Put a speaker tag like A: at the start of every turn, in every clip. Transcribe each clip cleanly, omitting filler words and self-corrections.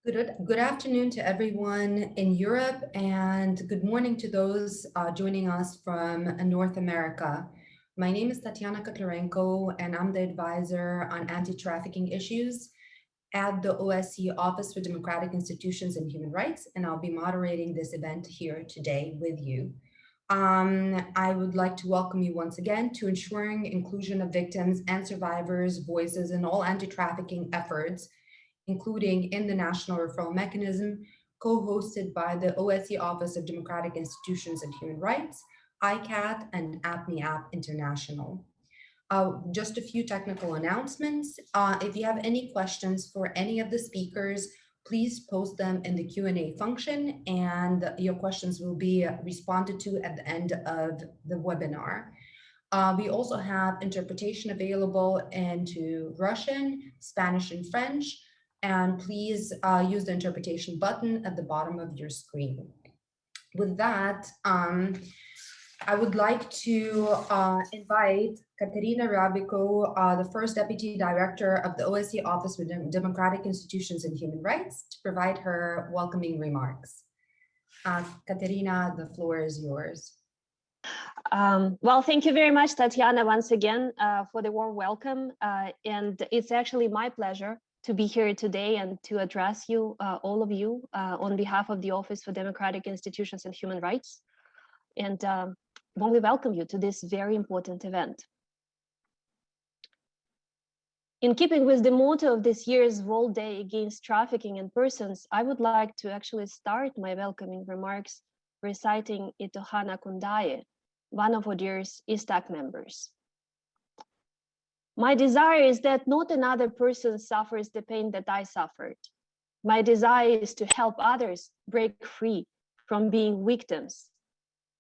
A: Good afternoon to everyone in Europe, and good morning to those joining us from North America. My name is Tatiana Kotlyarenko, and I'm the advisor on anti-trafficking issues at the OSCE Office for Democratic Institutions and Human Rights, and I'll be moderating this event here today with you. I would like to welcome you once again to ensuring inclusion of victims and survivors' voices in all anti-trafficking efforts, including in the National Referral Mechanism, co-hosted by the OSCE Office of Democratic Institutions and Human Rights, ICAT, and Apne International. Just a few technical announcements. If you have any questions for any of the speakers, please post them in the Q&A function, and your questions will be responded to at the end of the webinar. We also have interpretation available into Russian, Spanish, and French, and please use the interpretation button at the bottom of your screen. With that, I would like to invite Katerina Rabiko, the first Deputy Director of the OSCE Office for Democratic Institutions and Human Rights, to provide her welcoming remarks. Katerina, the floor is yours.
B: Well, thank you very much, Tatiana, once again, for the warm welcome. And it's actually my pleasure to be here today and to address you, all of you, on behalf of the Office for Democratic Institutions and Human Rights. And warmly welcome you to this very important event. In keeping with the motto of this year's World Day Against Trafficking in Persons, I would like to actually start my welcoming remarks reciting Itohana Kundaye, one of ODIHR's ISTAC members. My desire is that not another person suffers the pain that I suffered. My desire is to help others break free from being victims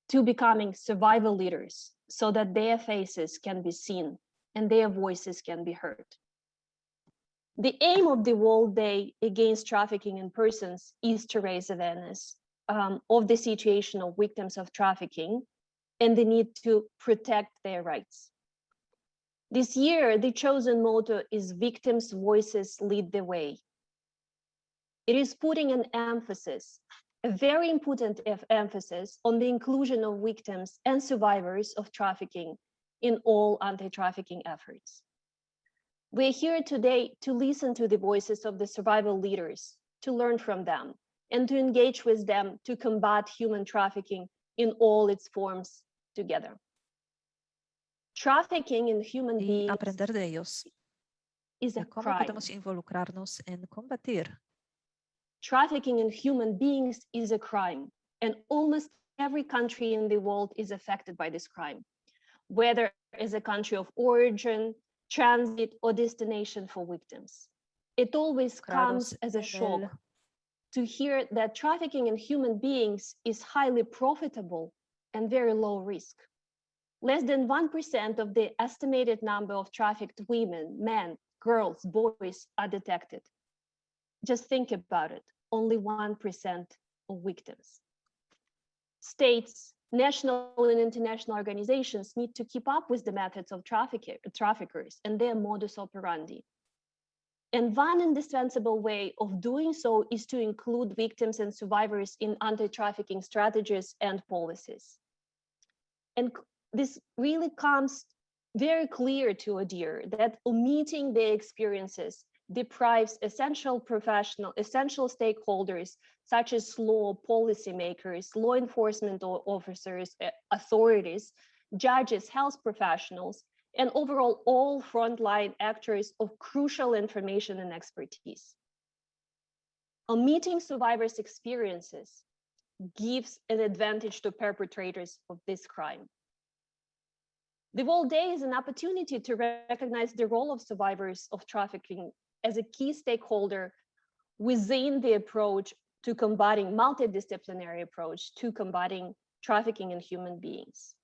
B: to becoming survival leaders so that their faces can be seen and their voices can be heard. The aim of the World Day Against Trafficking in Persons is to raise awareness of the situation of victims of trafficking and the need to protect their rights. This year, the chosen motto is Victims' Voices Lead the Way. It is putting an emphasis, a very important emphasis, on the inclusion of victims and survivors of trafficking in all anti-trafficking efforts. We're here today to listen to the voices of the survival leaders, to learn from them, and to engage with them to combat human trafficking in all its forms together. Trafficking in human beings
C: aprender de ellos.
B: is a
C: ¿Cómo
B: crime.
C: podemos involucrarnos en combatir?
B: Trafficking in human beings is a crime, and almost every country in the world is affected by this crime, whether as a country of origin, transit, or destination for victims. It always comes as a shock to hear that trafficking in human beings is highly profitable and very low risk. Less than 1% of the estimated number of trafficked women, men, girls, boys are detected. Just think about it, only 1% of victims. States, national and international organizations need to keep up with the methods of traffickers and their modus operandi. And one indispensable way of doing so is to include victims and survivors in anti-trafficking strategies and policies. And this really comes very clear to ODIHR that omitting their experiences deprives essential stakeholders such as law policymakers, law enforcement officers, authorities, judges, health professionals, and overall all frontline actors of crucial information and expertise. Omitting survivors' experiences gives an advantage to perpetrators of this crime. The World Day is an opportunity to recognize the role of survivors of trafficking as a key stakeholder within the approach to combating multidisciplinary approach to combating trafficking in human beings.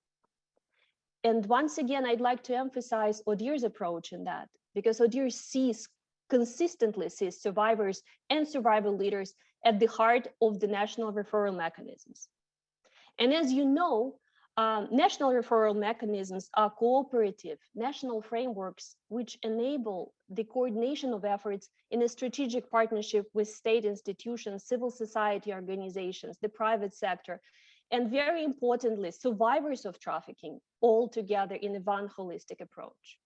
B: And once again, I'd like to emphasize ODIHR's approach in that, because ODIHR consistently sees survivors and survival leaders at the heart of the national referral mechanisms. And as you know, National referral mechanisms are cooperative national frameworks which enable the coordination of efforts in a strategic partnership with state institutions, civil society organizations, the private sector, and very importantly, survivors of trafficking, all together in one holistic approach.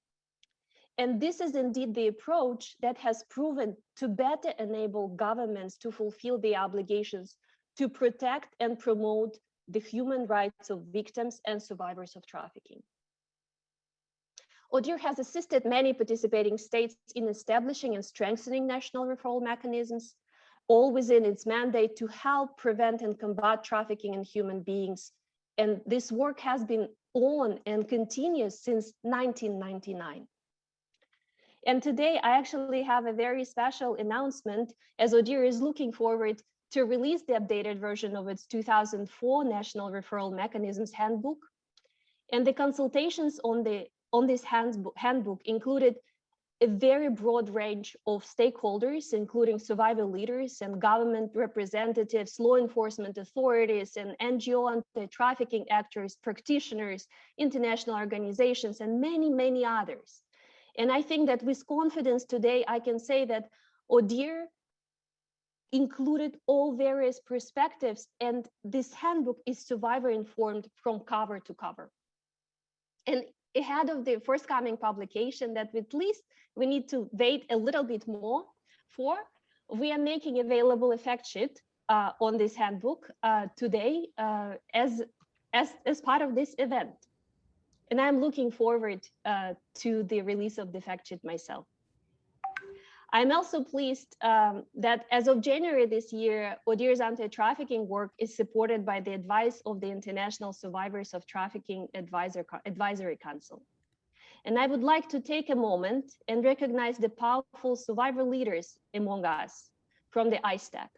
B: And this is indeed the approach that has proven to better enable governments to fulfill the obligations to protect and promote the human rights of victims and survivors of trafficking. ODIHR has assisted many participating states in establishing and strengthening national referral mechanisms, all within its mandate to help prevent and combat trafficking in human beings. And this work has been on and continues since 1999. And today I actually have a very special announcement, as ODIHR is looking forward to release the updated version of its 2004 National Referral Mechanisms Handbook. And the consultations on this handbook included a very broad range of stakeholders, including survivor leaders and government representatives, law enforcement authorities, and NGO anti-trafficking actors, practitioners, international organizations, and many, many others. And I think that with confidence today, I can say that ODIHR included all various perspectives, and this handbook is survivor informed from cover to cover. And ahead of the forthcoming publication that at least we need to wait a little bit more for, we are making available a fact sheet on this handbook today as part of this event. And I'm looking forward to the release of the fact sheet myself. I'm also pleased that as of January this year, ODIHR's anti-trafficking work is supported by the advice of the International Survivors of Trafficking Advisory Council. And I would like to take a moment and recognize the powerful survivor leaders among us from the ICAT.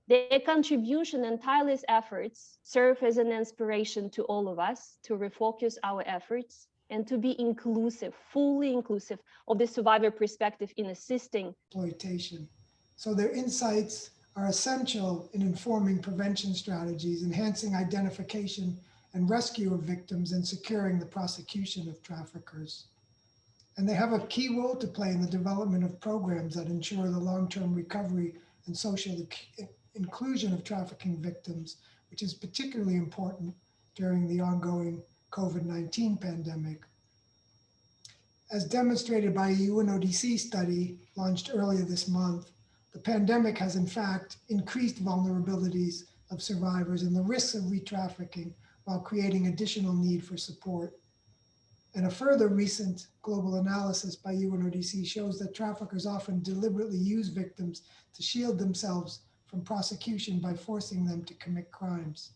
B: Their contribution and tireless efforts serve as an inspiration to all of us to refocus our efforts and to be inclusive, fully inclusive of the survivor perspective in assisting
D: exploitation. So their insights are essential in informing prevention strategies, enhancing identification and rescue of victims, and securing the prosecution of traffickers. And they have a key role to play in the development of programs that ensure the long-term recovery and social inclusion of trafficking victims, which is particularly important during the ongoing COVID-19 pandemic. As demonstrated by a UNODC study launched earlier this month, the pandemic has in fact increased vulnerabilities of survivors and the risks of re-trafficking while creating additional need for support. And a further recent global analysis by UNODC shows that traffickers often deliberately use victims to shield themselves from prosecution by forcing them to commit crimes.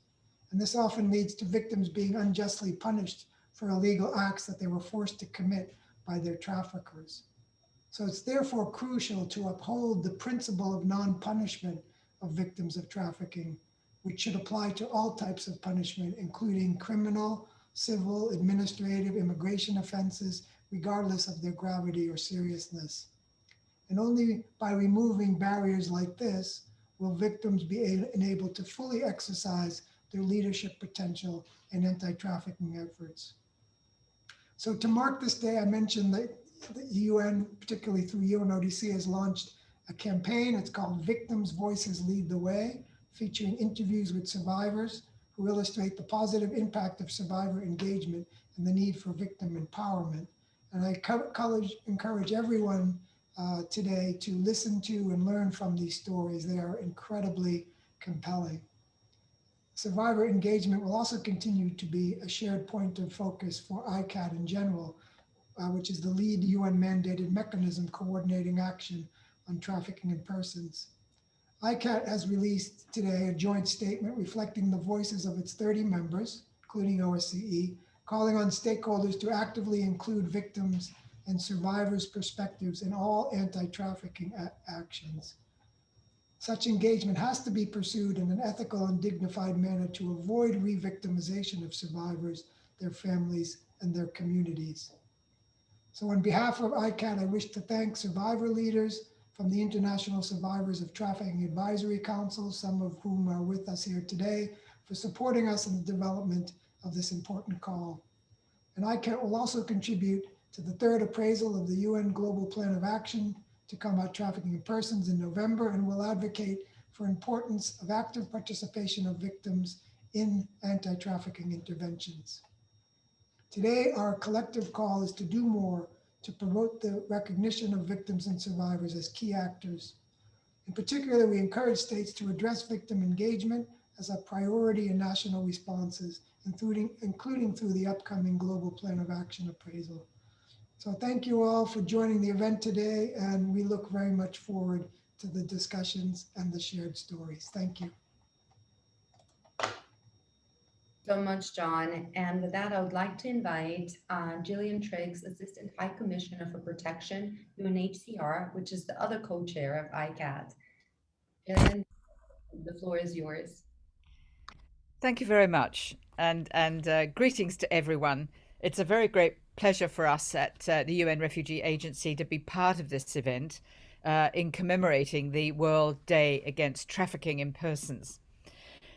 D: And this often leads to victims being unjustly punished for illegal acts that they were forced to commit by their traffickers. So it's therefore crucial to uphold the principle of non-punishment of victims of trafficking, which should apply to all types of punishment, including criminal, civil, administrative, immigration offenses, regardless of their gravity or seriousness. And only by removing barriers like this will victims be enabled to fully exercise their leadership potential in anti-trafficking efforts. So to mark this day, I mentioned that the UN, particularly through UNODC, has launched a campaign. It's called Victims' Voices Lead the Way, featuring interviews with survivors who illustrate the positive impact of survivor engagement and the need for victim empowerment. And I encourage everyone today to listen to and learn from these stories. They are incredibly compelling. Survivor engagement will also continue to be a shared point of focus for ICAT in general, which is the lead UN mandated mechanism coordinating action on trafficking in persons. ICAT has released today a joint statement reflecting the voices of its 30 members, including OSCE, calling on stakeholders to actively include victims and survivors' perspectives in all anti-trafficking actions. Such engagement has to be pursued in an ethical and dignified manner to avoid re-victimization of survivors, their families, and their communities. So on behalf of ICAT, I wish to thank survivor leaders from the International Survivors of Trafficking Advisory Council, some of whom are with us here today, for supporting us in the development of this important call. And ICAT will also contribute to the third appraisal of the UN Global Plan of Action to combat trafficking in persons in November, and will advocate for importance of active participation of victims in anti-trafficking interventions. Today, our collective call is to do more to promote the recognition of victims and survivors as key actors. In particular, we encourage states to address victim engagement as a priority in national responses, including through the upcoming Global Plan of Action appraisal. So thank you all for joining the event today, and we look very much forward to the discussions and the shared stories. Thank you.
A: So much, John. And with that, I would like to invite Gillian Triggs, Assistant High Commissioner for Protection, UNHCR, which is the other co-chair of ICAT. Gillian, the floor is yours.
E: Thank you very much, and greetings to everyone. It's a very great pleasure for us at the UN Refugee Agency to be part of this event in commemorating the World Day Against Trafficking in Persons.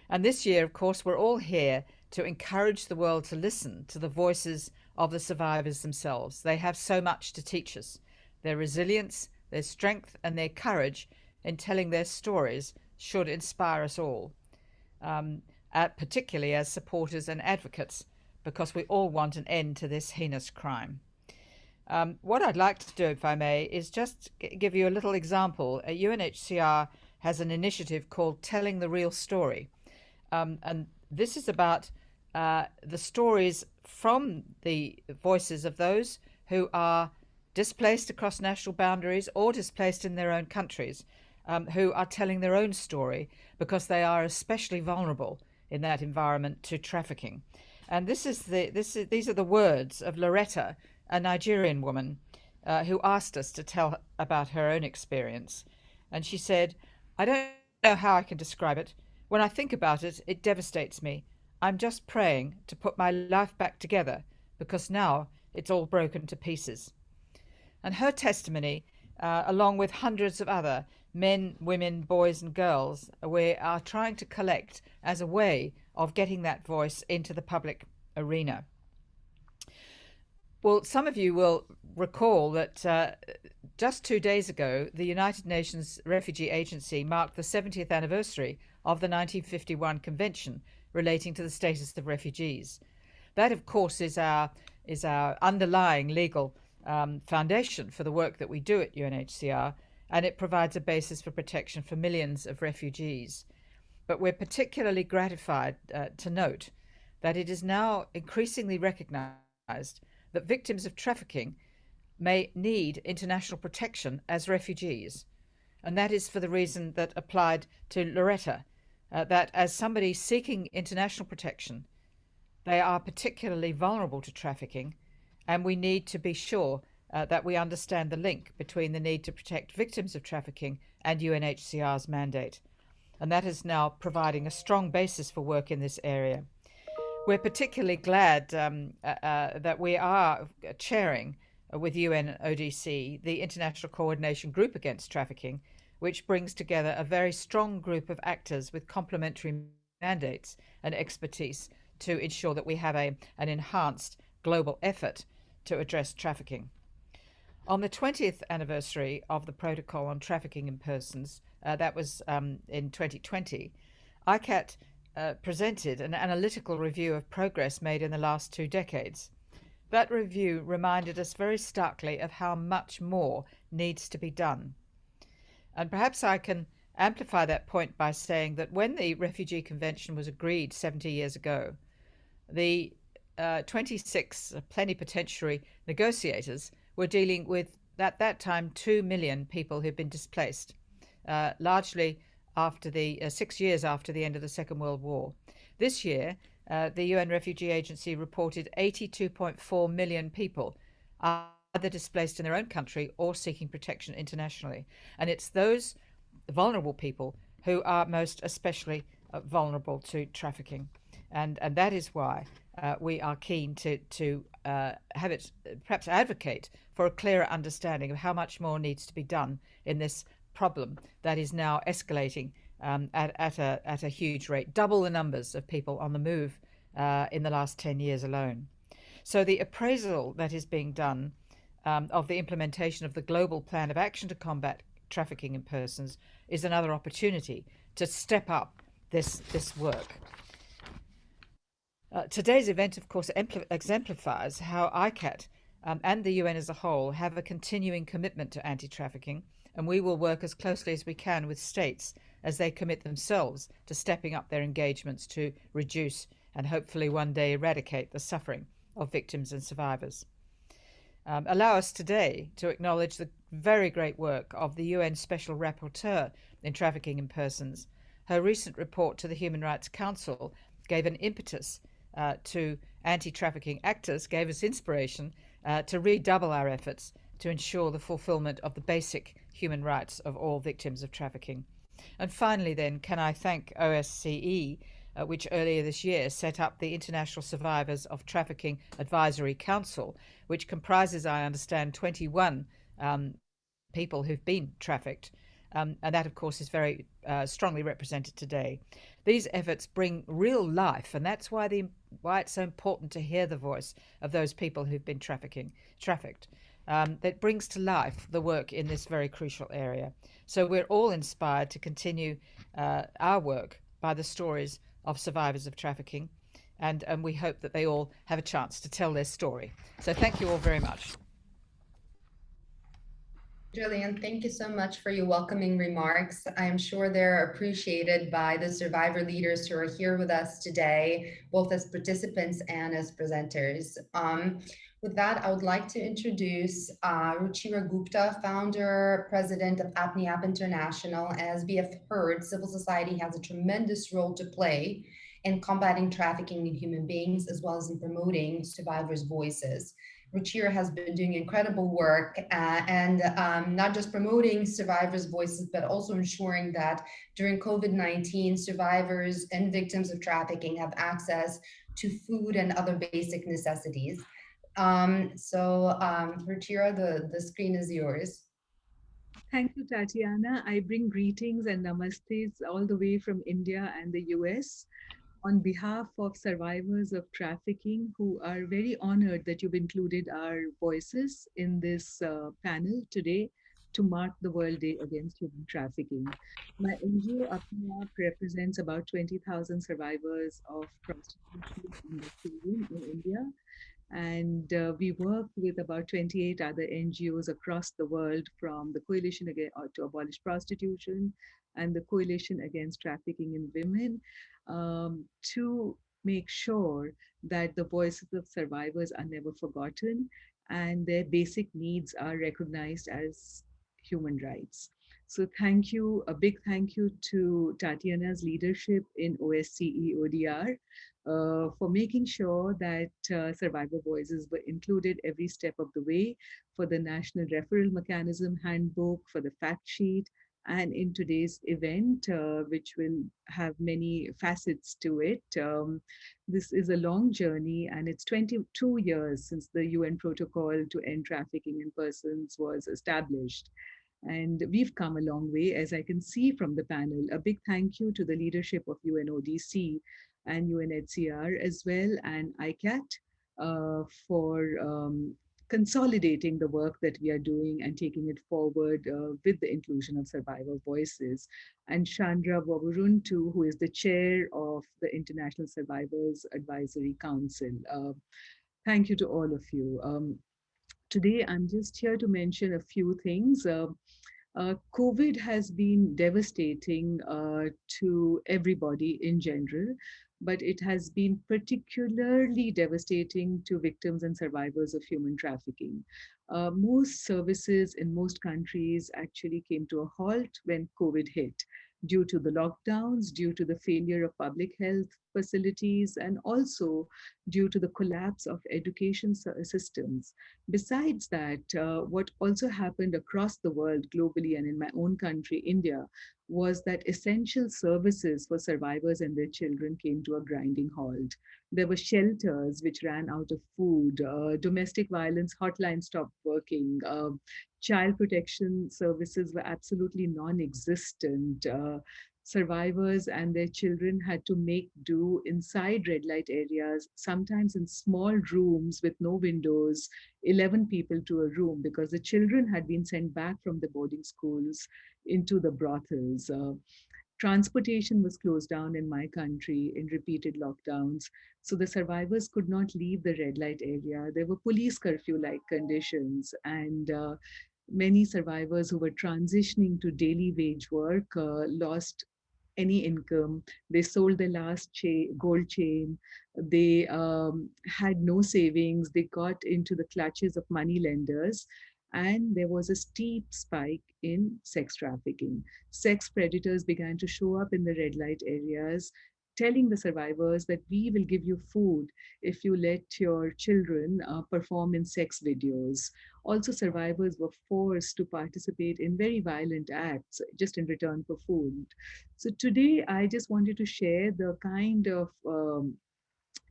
E: And this year, of course, we're all here to encourage the world to listen to the voices of the survivors themselves. They have so much to teach us. Their resilience, their strength, and their courage in telling their stories should inspire us all, particularly as supporters and advocates, because we all want an end to this heinous crime. What I'd like to do, if I may, is just give you a little example. UNHCR has an initiative called Telling the Real Story. And this is about the stories from the voices of those who are displaced across national boundaries or displaced in their own countries, who are telling their own story because they are especially vulnerable in that environment to trafficking. And these are the words of Loretta, a Nigerian woman who asked us to tell about her own experience. And she said, "I don't know how I can describe it. When I think about it, it devastates me. I'm just praying to put my life back together because now it's all broken to pieces." And her testimony, along with hundreds of other men, women, boys and girls, we are trying to collect as a way of getting that voice into the public arena. Well, some of you will recall that just 2 days ago, the United Nations Refugee Agency marked the 70th anniversary of the 1951 Convention relating to the status of refugees. That, of course, is our underlying legal foundation for the work that we do at UNHCR, and it provides a basis for protection for millions of refugees. But we're particularly gratified to note that it is now increasingly recognized that victims of trafficking may need international protection as refugees. And that is for the reason that applied to Loretta, that as somebody seeking international protection, they are particularly vulnerable to trafficking, and we need to be sure that we understand the link between the need to protect victims of trafficking and UNHCR's mandate. And that is now providing a strong basis for work in this area. We're particularly glad that we are chairing with UN ODC the International Coordination Group Against Trafficking, which brings together a very strong group of actors with complementary mandates and expertise to ensure that we have an enhanced global effort to address trafficking. On the 20th anniversary of the Protocol on Trafficking in Persons, that was in 2020, ICAT presented an analytical review of progress made in the last 2 decades. That review reminded us very starkly of how much more needs to be done. And perhaps I can amplify that point by saying that when the Refugee Convention was agreed 70 years ago, the 26 plenipotentiary negotiators were dealing with, at that time, 2 million people who'd been displaced, largely after 6 years after the end of the Second World War. This year, the UN Refugee Agency reported 82.4 million people either displaced in their own country or seeking protection internationally. And it's those vulnerable people who are most especially vulnerable to trafficking. And that is why we are keen to have it, perhaps advocate for a clearer understanding of how much more needs to be done in this problem that is now escalating at a huge rate, double the numbers of people on the move in the last 10 years alone. So the appraisal that is being done of the implementation of the global plan of action to combat trafficking in persons is another opportunity to step up this work. Today's event, of course, exemplifies how ICAT and the UN as a whole have a continuing commitment to anti-trafficking, and we will work as closely as we can with states as they commit themselves to stepping up their engagements to reduce and hopefully one day eradicate the suffering of victims and survivors. Allow us today to acknowledge the very great work of the UN Special Rapporteur in Trafficking in Persons. Her recent report to the Human Rights Council gave an impetus to anti-trafficking actors, gave us inspiration to redouble our efforts to ensure the fulfillment of the basic human rights of all victims of trafficking. And finally then, can I thank OSCE, which earlier this year set up the International Survivors of Trafficking Advisory Council, which comprises, I understand, 21 people who've been trafficked. And that, of course, is very strongly represented today. These efforts bring real life, and that's why it's so important to hear the voice of those people who've been trafficked. That brings to life the work in this very crucial area. So we're all inspired to continue our work by the stories of survivors of trafficking, and we hope that they all have a chance to tell their story. So thank you all very much.
A: Jillian, thank you so much for your welcoming remarks. I am sure they're appreciated by the survivor leaders who are here with us today, both as participants and as presenters. With that, I would like to introduce Ruchira Gupta, founder, president of Apne App International. As we have heard, civil society has a tremendous role to play in combating trafficking in human beings, as well as in promoting survivors' voices. Ruchira has been doing incredible work and not just promoting survivors' voices, but also ensuring that during COVID-19, survivors and victims of trafficking have access to food and other basic necessities. Ruchira, the screen is yours.
F: Thank you, Tatiana. I bring greetings and namastes all the way from India and the US on behalf of survivors of trafficking, who are very honored that you've included our voices in this panel today to mark the World Day Against Human Trafficking. My NGO, Apne, represents about 20,000 survivors of prostitution and trafficking in India. And we work with about 28 other NGOs across the world, from the Coalition to Abolish Prostitution and the Coalition Against Trafficking in Women, to make sure that the voices of survivors are never forgotten and their basic needs are recognized as human rights. So thank you, a big thank you to Tatiana's leadership in OSCE ODIHR for making sure that survivor voices were included every step of the way, for the National Referral Mechanism Handbook, for the fact sheet, and in today's event, which will have many facets to it. This is a long journey, and it's 22 years since the UN Protocol to End Trafficking in Persons was established. And we've come a long way, as I can see from the panel. A big thank you to the leadership of UNODC and UNHCR as well, and ICAT for consolidating the work that we are doing and taking it forward with the inclusion of survivor voices. And Chandra Waburun too, who is the chair of the International Survivors Advisory Council. Thank you to all of you. Today, I'm just here to mention a few things. COVID has been devastating to everybody in general, but it has been particularly devastating to victims and survivors of human trafficking. Most services in most countries actually came to a halt when COVID hit, due to the lockdowns, due to the failure of public health facilities, and also due to the collapse of education systems. Besides that, what also happened across the world globally and in my own country, India, was that essential services for survivors and their children came to a grinding halt. There were shelters which ran out of food, domestic violence hotlines stopped working, child protection services were absolutely non-existent. survivors and their children had to make do inside red light areas, sometimes in small rooms with no windows, 11 people to a room, because the children had been sent back from the boarding schools into the brothels. Transportation was closed down in my country in repeated lockdowns. So the survivors could not leave the red light area. There were police curfew like conditions, and many survivors who were transitioning to daily wage work lost any income. They sold their last gold chain. They had no savings. They got into the clutches of money lenders. And there was a steep spike in sex trafficking. Sex predators began to show up in the red light areas, telling the survivors that we will give you food if you let your children perform in sex videos. Also, survivors were forced to participate in very violent acts just in return for food. So, today I just wanted to share the kind of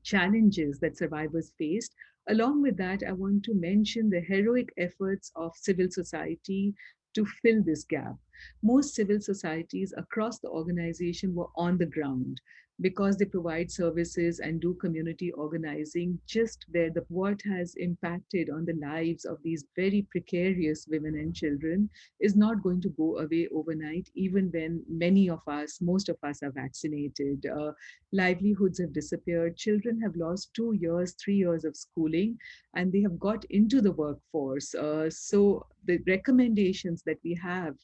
F: challenges that survivors faced. Along with that, I want to mention the heroic efforts of civil society to fill this gap. Most civil societies across the organization were on the ground because they provide services and do community organizing just where the what has impacted on the lives of these very precarious women and children is not going to go away overnight, even when many of us, most of us are vaccinated. Livelihoods have disappeared. Children have lost 2 years, 3 years of schooling, and they have got into the workforce. So the recommendations that we have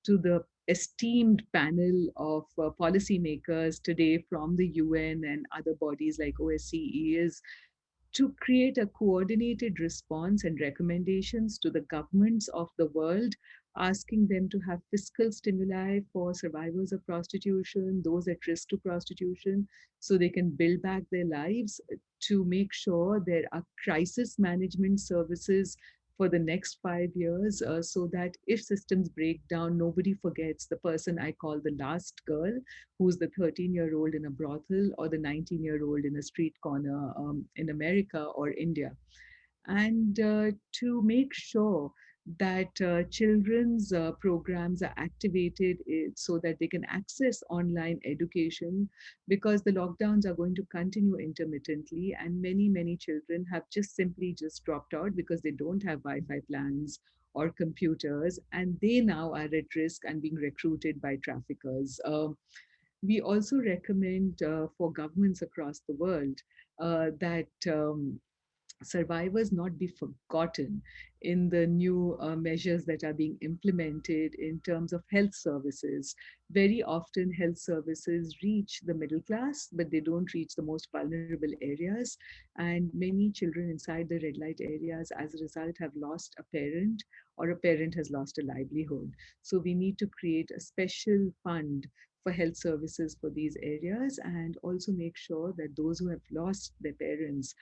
F: to the esteemed panel of policymakers today from the UN and other bodies like OSCE is to create a coordinated response and recommendations to the governments of the world, asking them to have fiscal stimuli for survivors of prostitution, those at risk to prostitution, so they can build back their lives, to make sure there are crisis management services for the next 5 years, so that if systems break down, nobody forgets the person I call the last girl, who's the 13-year-old in a brothel or the 19-year-old in a street corner in America or India. And to make sure that children's programs are activated so that they can access online education, because the lockdowns are going to continue intermittently, and many children have just dropped out because they don't have Wi-Fi plans or computers, and they now are at risk and being recruited by traffickers. We also recommend for governments across the world that survivors not be forgotten in the new measures that are being implemented in terms of health services. Very often, health services reach the middle class, but they don't reach the most vulnerable areas. And many children inside the red light areas, as a result, have lost a parent, or a parent has lost a livelihood. So we need to create a special fund for health services for these areas, and also make sure that those who have lost their parents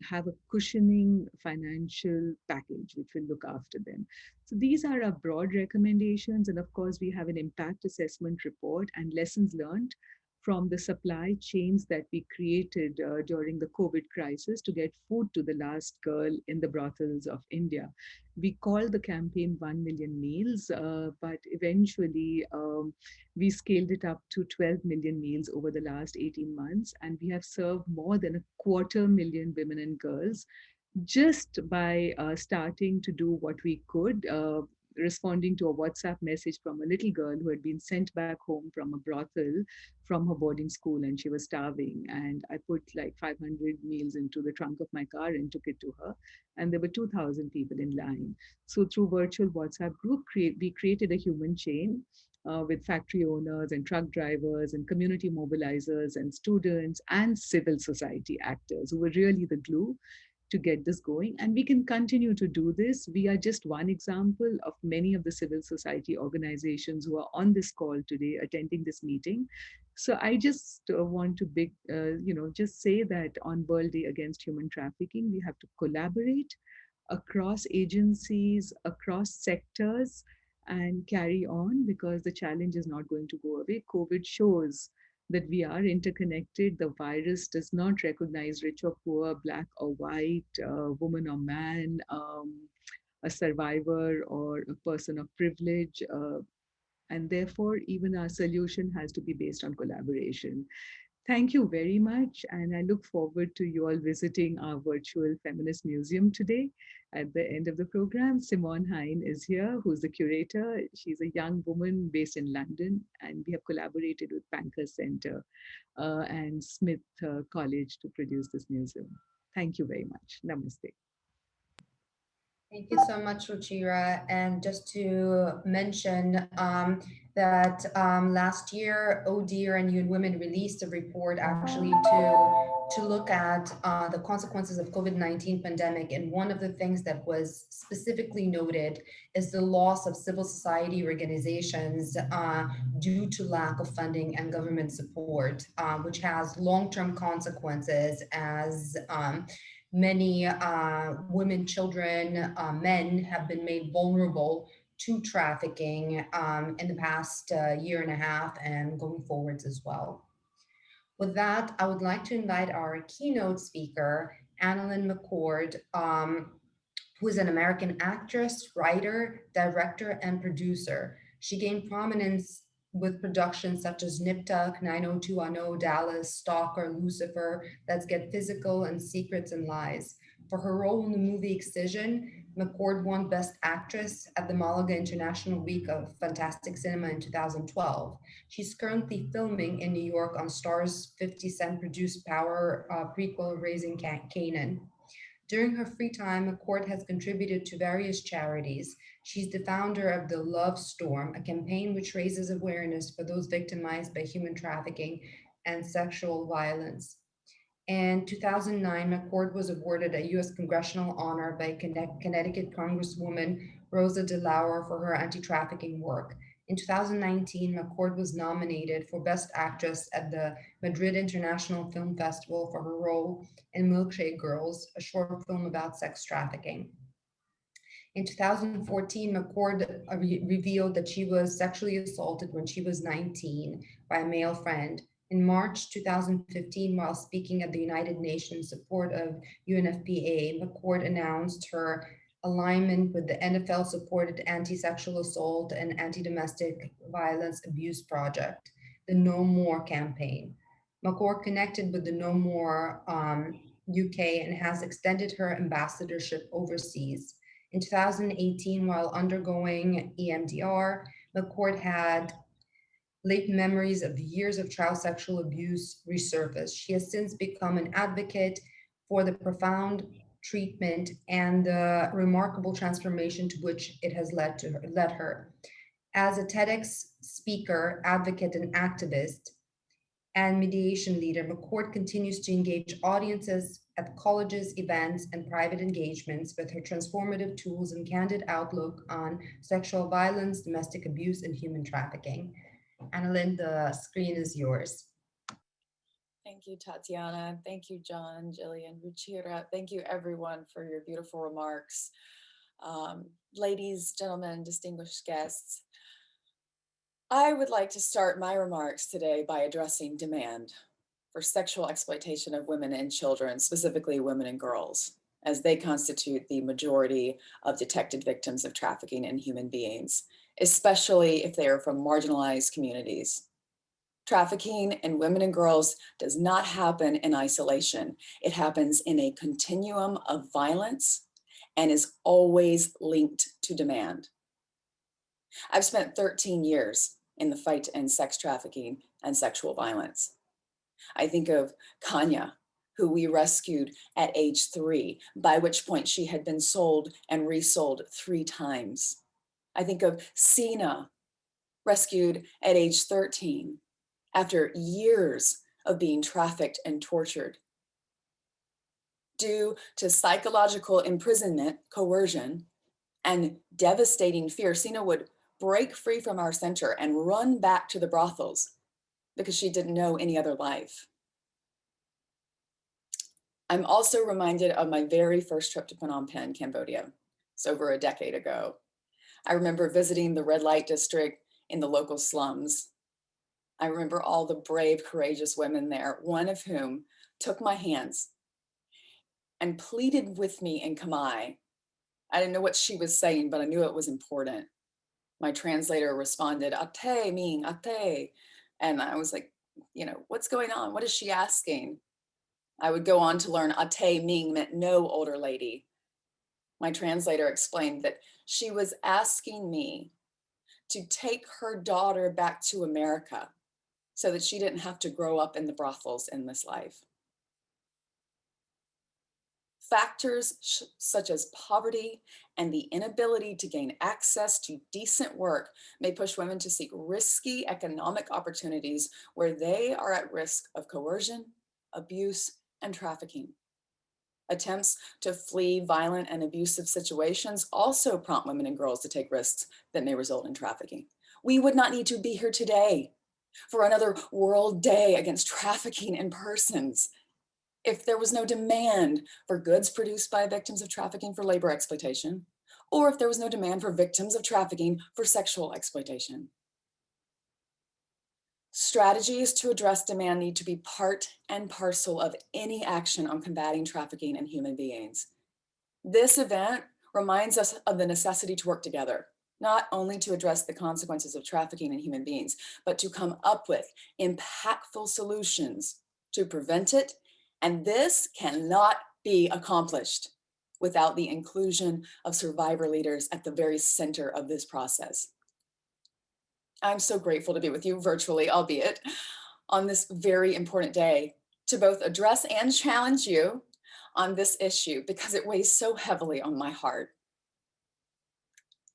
F: have a cushioning financial package which will look after them. So these are our broad recommendations. And of course, we have an impact assessment report and lessons learned from the supply chains that we created during the COVID crisis to get food to the last girl in the brothels of India. We called the campaign 1 million meals, but eventually we scaled it up to 12 million meals over the last 18 months. And we have served more than 250,000 women and girls just by starting to do what we could, responding to a WhatsApp message from a little girl who had been sent back home from a brothel from her boarding school, and she was starving. And I put like 500 meals into the trunk of my car and took it to her. And there were 2,000 people in line. So through virtual WhatsApp group, we created a human chain with factory owners and truck drivers and community mobilizers and students and civil society actors who were really the glue to get this going. And we can continue to do this. We are just one example of many of the civil society organizations who are on this call today attending this meeting. So I just want to just say that on World Day Against Human Trafficking, we have to collaborate across agencies, across sectors, and carry on, because the challenge is not going to go away. COVID shows that we are interconnected. The virus does not recognize rich or poor, black or white, woman or man, a survivor or a person of privilege. And therefore, even our solution has to be based on collaboration. Thank you very much. And I look forward to you all visiting our virtual feminist museum today. At the end of the program, Simone Hine is here, who's the curator. She's a young woman based in London, and we have collaborated with Pankhurst Center and Smith College to produce this museum. Thank you very much. Namaste.
A: Thank you so much, Ruchira. And just to mention that last year, ODIHR and UN Women released a report actually to look at the consequences of COVID-19 pandemic. And one of the things that was specifically noted is the loss of civil society organizations due to lack of funding and government support, which has long-term consequences as many women, children, men have been made vulnerable to trafficking in the past year and a half and going forwards as well. With that, I would like to invite our keynote speaker, AnnaLynne McCord, who is an American actress, writer, director, and producer. She gained prominence with productions such as Nip Tuck, 90210, Dallas, Stalker, Lucifer, Let's Get Physical, and Secrets and Lies. For her role in the movie Excision, McCord won Best Actress at the Malaga International Week of Fantastic Cinema in 2012. She's currently filming in New York on Starz 50 Cent produced Power prequel Raising Kanan. During her free time, McCord has contributed to various charities. She's the founder of the Love Storm, a campaign which raises awareness for those victimized by human trafficking and sexual violence. In 2009, McCord was awarded a U.S. congressional honor by Connecticut Congresswoman Rosa DeLauro for her anti-trafficking work. In 2019, McCord was nominated for Best Actress at the Madrid International Film Festival for her role in Milkshake Girls, a short film about sex trafficking. In 2014, McCord revealed that she was sexually assaulted when she was 19 by a male friend. In March 2015, while speaking at the United Nations support of UNFPA, McCord announced her alignment with the NFL-supported anti-sexual assault and anti-domestic violence abuse project, the No More campaign. McCord connected with the No More UK and has extended her ambassadorship overseas. In 2018, while undergoing EMDR, McCord had late memories of the years of child sexual abuse resurface. She has since become an advocate for the profound treatment and the remarkable transformation to which it has led her. As a TEDx speaker, advocate, and activist, and mediation leader, McCord continues to engage audiences at colleges, events, and private engagements with her transformative tools and candid outlook on sexual violence, domestic abuse, and human trafficking. AnnaLynne, the screen is yours.
G: Thank you, Tatiana. Thank you, John, Jillian, Ruchira. Thank you, everyone, for your beautiful remarks. Ladies, gentlemen, distinguished guests, I would like to start my remarks today by addressing demand for sexual exploitation of women and children, specifically women and girls, as they constitute the majority of detected victims of trafficking in human beings, especially if they are from marginalized communities. Trafficking in women and girls does not happen in isolation. It happens in a continuum of violence and is always linked to demand. I've spent 13 years in the fight to end sex trafficking and sexual violence. I think of Kanya, who we rescued at age 3, by which point she had been sold and resold 3 times. I think of Sina, rescued at age 13, after years of being trafficked and tortured. Due to psychological imprisonment, coercion, and devastating fear, Sina would break free from our center and run back to the brothels because she didn't know any other life. I'm also reminded of my very first trip to Phnom Penh, Cambodia. It's over a decade ago. I remember visiting the red light district in the local slums. I remember all the brave, courageous women there, one of whom took my hands and pleaded with me in Khmer. I didn't know what she was saying, but I knew it was important. My translator responded, ate, meaning ate. And I was like, what's going on? What is she asking? I would go on to learn ate meaning meant no, older lady. My translator explained that she was asking me to take her daughter back to America so that she didn't have to grow up in the brothels in this life. Factors such as poverty and the inability to gain access to decent work may push women to seek risky economic opportunities where they are at risk of coercion, abuse, and trafficking. Attempts to flee violent and abusive situations also prompt women and girls to take risks that may result in trafficking. We would not need to be here today for another World Day against trafficking in persons if there was no demand for goods produced by victims of trafficking for labor exploitation, or if there was no demand for victims of trafficking for sexual exploitation. Strategies to address demand need to be part and parcel of any action on combating trafficking in human beings. This event reminds us of the necessity to work together, not only to address the consequences of trafficking in human beings, but to come up with impactful solutions to prevent it. And this cannot be accomplished without the inclusion of survivor leaders at the very center of this process. I'm so grateful to be with you virtually, albeit on this very important day, to both address and challenge you on this issue because it weighs so heavily on my heart.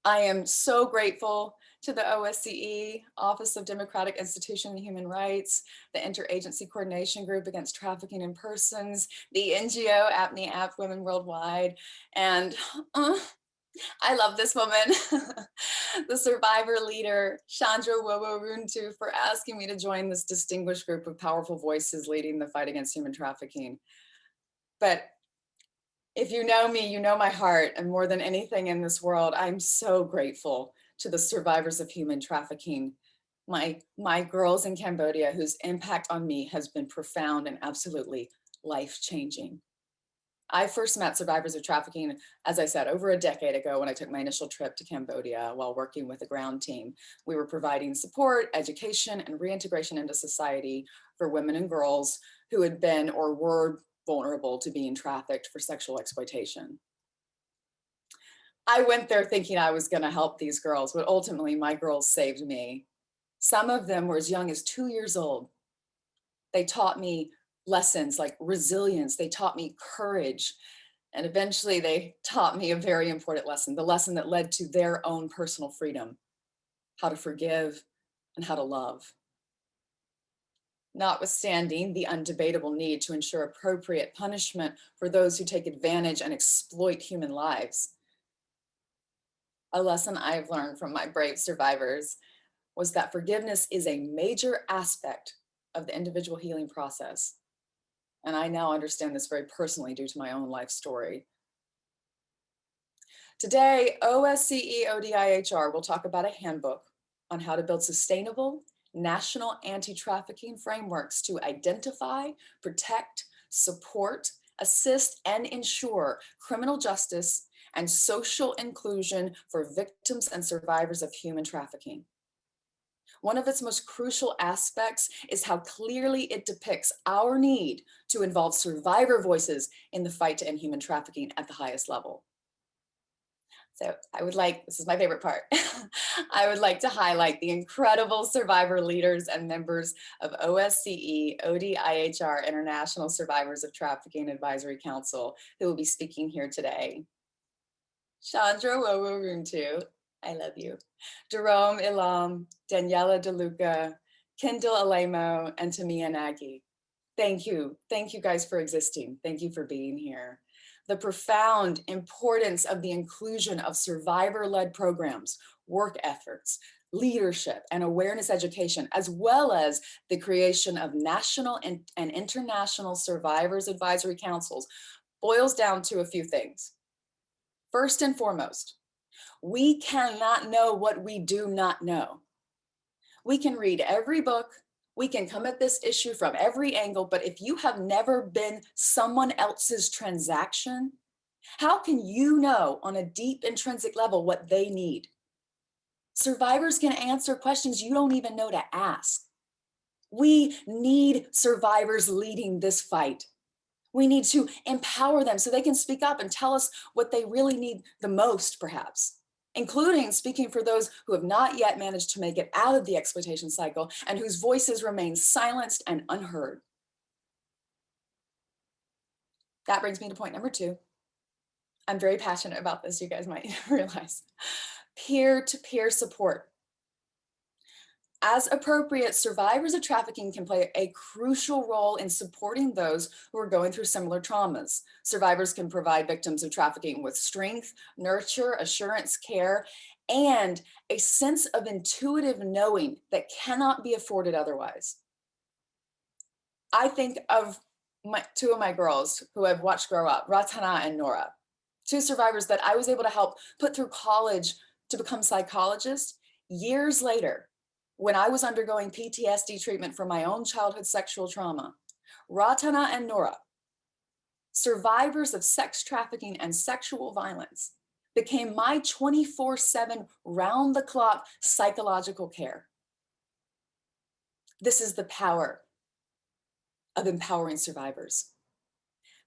G: I am so grateful to the OSCE, Office of Democratic Institutions and Human Rights, the Interagency Coordination Group Against Trafficking in Persons, the NGO Apne Women Worldwide, and I love this woman, the survivor leader, Chandra Wowo-Runtu, for asking me to join this distinguished group of powerful voices leading the fight against human trafficking. But if you know me, you know my heart, and more than anything in this world, I'm so grateful to the survivors of human trafficking, my girls in Cambodia, whose impact on me has been profound and absolutely life-changing. I first met survivors of trafficking, as I said, over a decade ago when I took my initial trip to Cambodia while working with a ground team. We were providing support, education, and reintegration into society for women and girls who had been or were vulnerable to being trafficked for sexual exploitation. I went there thinking I was going to help these girls, but ultimately my girls saved me. Some of them were as young as 2 years old. They taught me lessons like resilience. They taught me courage. And eventually they taught me a very important lesson, the lesson that led to their own personal freedom, how to forgive and how to love. Notwithstanding the undebatable need to ensure appropriate punishment for those who take advantage and exploit human lives. A lesson I've learned from my brave survivors was that forgiveness is a major aspect of the individual healing process. And I now understand this very personally due to my own life story. Today, OSCE ODIHR will talk about a handbook on how to build sustainable national anti-trafficking frameworks to identify, protect, support, assist, and ensure criminal justice and social inclusion for victims and survivors of human trafficking. One of its most crucial aspects is how clearly it depicts our need to involve survivor voices in the fight to end human trafficking at the highest level. So this is my favorite part, I would like to highlight the incredible survivor leaders and members of OSCE ODIHR International Survivors of Trafficking Advisory Council who will be speaking here today. Chandra Wowo-Runtu, I love you. Jerome Ilam, Daniela DeLuca, Kendall Alemo, and Tamia Nagy. Thank you guys for existing. Thank you for being here. The profound importance of the inclusion of survivor-led programs, work efforts, leadership, and awareness education, as well as the creation of national and international survivors advisory councils, boils down to a few things. First and foremost, we cannot know what we do not know. We can read every book, we can come at this issue from every angle, but if you have never been someone else's transaction, how can you know on a deep intrinsic level what they need? Survivors can answer questions you don't even know to ask. We need survivors leading this fight. We need to empower them so they can speak up and tell us what they really need the most, perhaps, including speaking for those who have not yet managed to make it out of the exploitation cycle and whose voices remain silenced and unheard. That brings me to point number 2. I'm very passionate about this, you guys might realize. Peer-to-peer support. As appropriate, survivors of trafficking can play a crucial role in supporting those who are going through similar traumas. Survivors can provide victims of trafficking with strength, nurture, assurance, care, and a sense of intuitive knowing that cannot be afforded otherwise. I think of 2 of my girls who I've watched grow up, Ratana and Nora, 2 survivors that I was able to help put through college to become psychologists years later. When I was undergoing PTSD treatment for my own childhood sexual trauma, Ratana and Nora, survivors of sex trafficking and sexual violence, became my 24/7 round-the-clock psychological care. This is the power of empowering survivors.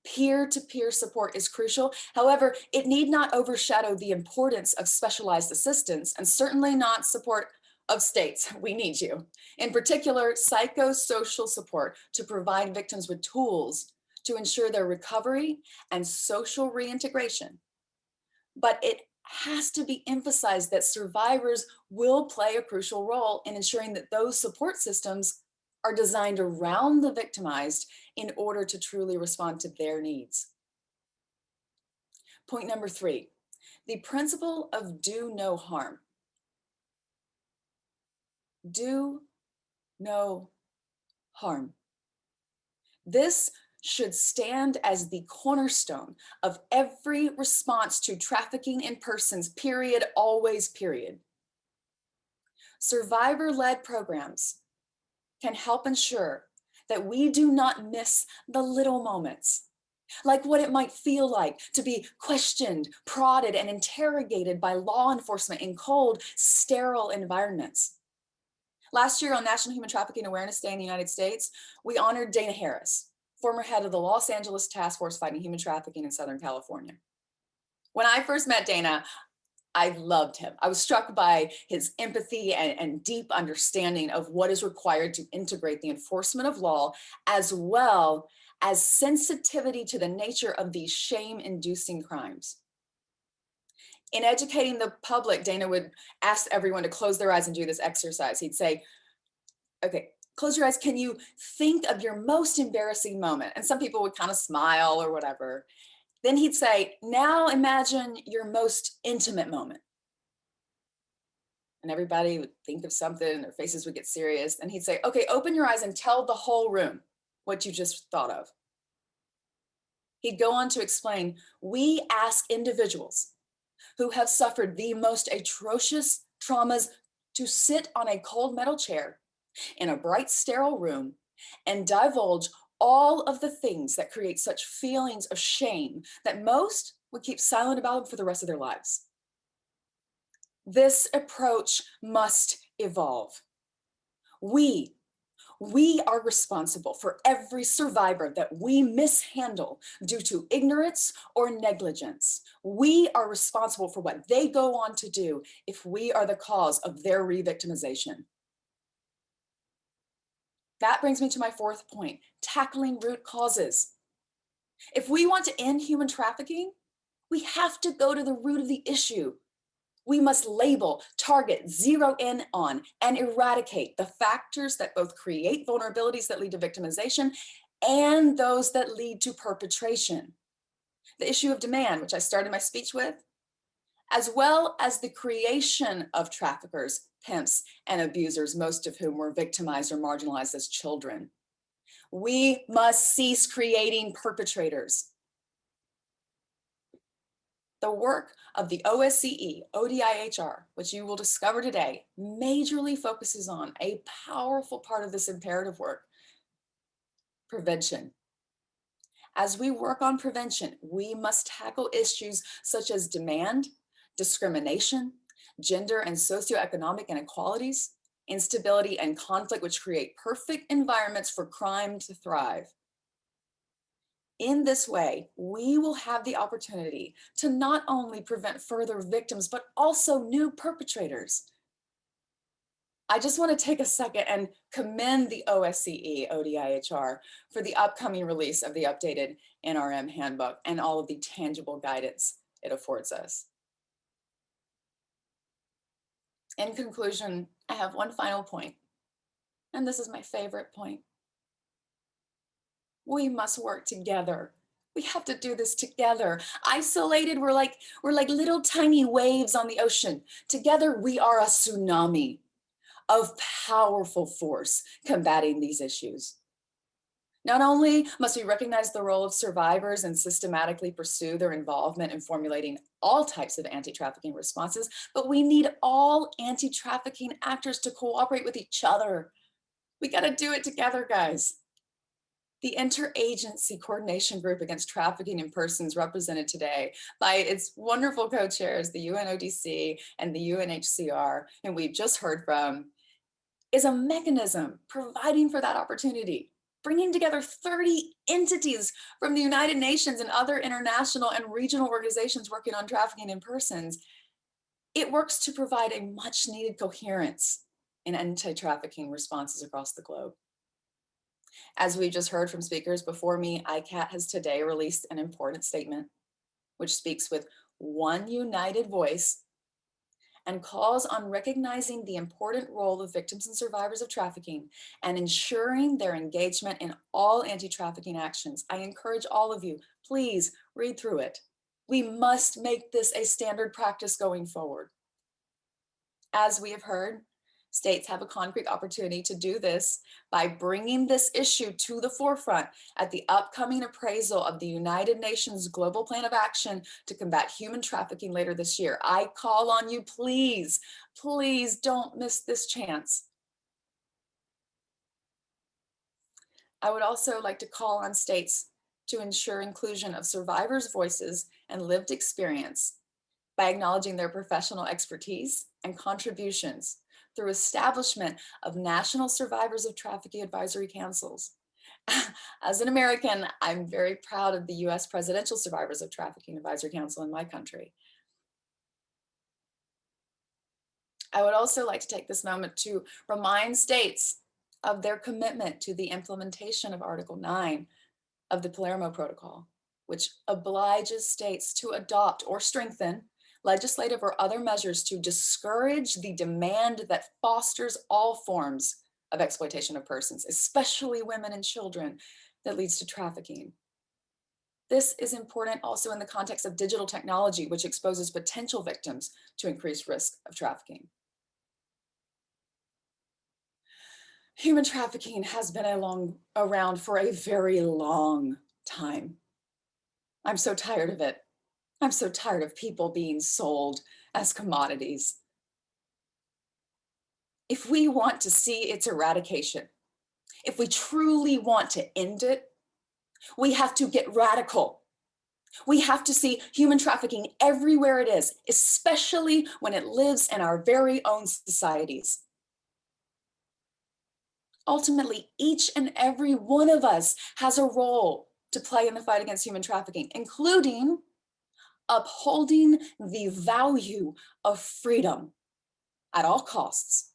G: Peer-to-peer support is crucial. However, it need not overshadow the importance of specialized assistance, and certainly not support of states. We need you. In particular, psychosocial support to provide victims with tools to ensure their recovery and social reintegration. But it has to be emphasized that survivors will play a crucial role in ensuring that those support systems are designed around the victimized in order to truly respond to their needs. Point number 3, the principle of do no harm. Do no harm. This should stand as the cornerstone of every response to trafficking in persons, period, always, period. Survivor-led programs can help ensure that we do not miss the little moments, like what it might feel like to be questioned, prodded, and interrogated by law enforcement in cold, sterile environments. Last year on National Human Trafficking Awareness Day in the United States, we honored Dana Harris, former head of the Los Angeles Task Force fighting human trafficking in Southern California. When I first met Dana, I loved him. I was struck by his empathy and deep understanding of what is required to integrate the enforcement of law, as well as sensitivity to the nature of these shame-inducing crimes. In educating the public, Dana would ask everyone to close their eyes and do this exercise. He'd say, okay, close your eyes. Can you think of your most embarrassing moment? And some people would kind of smile or whatever. Then he'd say, now imagine your most intimate moment. And everybody would think of something, their faces would get serious. And he'd say, okay, open your eyes and tell the whole room what you just thought of. He'd go on to explain, we ask individuals who have suffered the most atrocious traumas to sit on a cold metal chair in a bright, sterile room and divulge all of the things that create such feelings of shame that most would keep silent about them for the rest of their lives. This approach must evolve. We are responsible for every survivor that we mishandle due to ignorance or negligence. We are responsible for what they go on to do if we are the cause of their re-victimization. That brings me to my 4th point, tackling root causes. If we want to end human trafficking, we have to go to the root of the issue. We must label, target, zero in on, and eradicate the factors that both create vulnerabilities that lead to victimization and those that lead to perpetration. The issue of demand, which I started my speech with, as well as the creation of traffickers, pimps, and abusers, most of whom were victimized or marginalized as children. We must cease creating perpetrators. The work of the OSCE, ODIHR, which you will discover today, majorly focuses on a powerful part of this imperative work, prevention. As we work on prevention, we must tackle issues such as demand, discrimination, gender and socioeconomic inequalities, instability and conflict, which create perfect environments for crime to thrive. In this way, we will have the opportunity to not only prevent further victims, but also new perpetrators. I just want to take a second and commend the OSCE ODIHR for the upcoming release of the updated NRM handbook and all of the tangible guidance it affords us. In conclusion, I have one final point, and this is my favorite point. We must work together. We have to do this together. Isolated, we're like little tiny waves on the ocean. Together, we are a tsunami of powerful force combating these issues. Not only must we recognize the role of survivors and systematically pursue their involvement in formulating all types of anti-trafficking responses, but we need all anti-trafficking actors to cooperate with each other. We got to do it together, guys. The Interagency Coordination Group Against Trafficking in Persons, represented today by its wonderful co-chairs, the UNODC and the UNHCR, and we've just heard from, is a mechanism providing for that opportunity, bringing together 30 entities from the United Nations and other international and regional organizations working on trafficking in persons. It works to provide a much needed coherence in anti-trafficking responses across the globe. As we just heard from speakers before me, ICAT has today released an important statement which speaks with one united voice and calls on recognizing the important role of victims and survivors of trafficking and ensuring their engagement in all anti-trafficking actions. I encourage all of you, please read through it. We must make this a standard practice going forward. As we have heard, states have a concrete opportunity to do this by bringing this issue to the forefront at the upcoming appraisal of the United Nations Global Plan of Action to combat human trafficking later this year. I call on you, please, please don't miss this chance. I would also like to call on states to ensure inclusion of survivors' voices and lived experience by acknowledging their professional expertise and contributions through establishment of national survivors of trafficking advisory councils. As an American, I'm very proud of the US Presidential Survivors of Trafficking Advisory Council in my country. I would also like to take this moment to remind states of their commitment to the implementation of Article 9 of the Palermo Protocol, which obliges states to adopt or strengthen legislative or other measures to discourage the demand that fosters all forms of exploitation of persons, especially women and children, that leads to trafficking. This is important also in the context of digital technology, which exposes potential victims to increased risk of trafficking. Human trafficking has been around for a very long time. I'm so tired of it. I'm so tired of people being sold as commodities. If we want to see its eradication, if we truly want to end it, we have to get radical. We have to see human trafficking everywhere it is, especially when it lives in our very own societies. Ultimately, each and every one of us has a role to play in the fight against human trafficking, including upholding the value of freedom at all costs,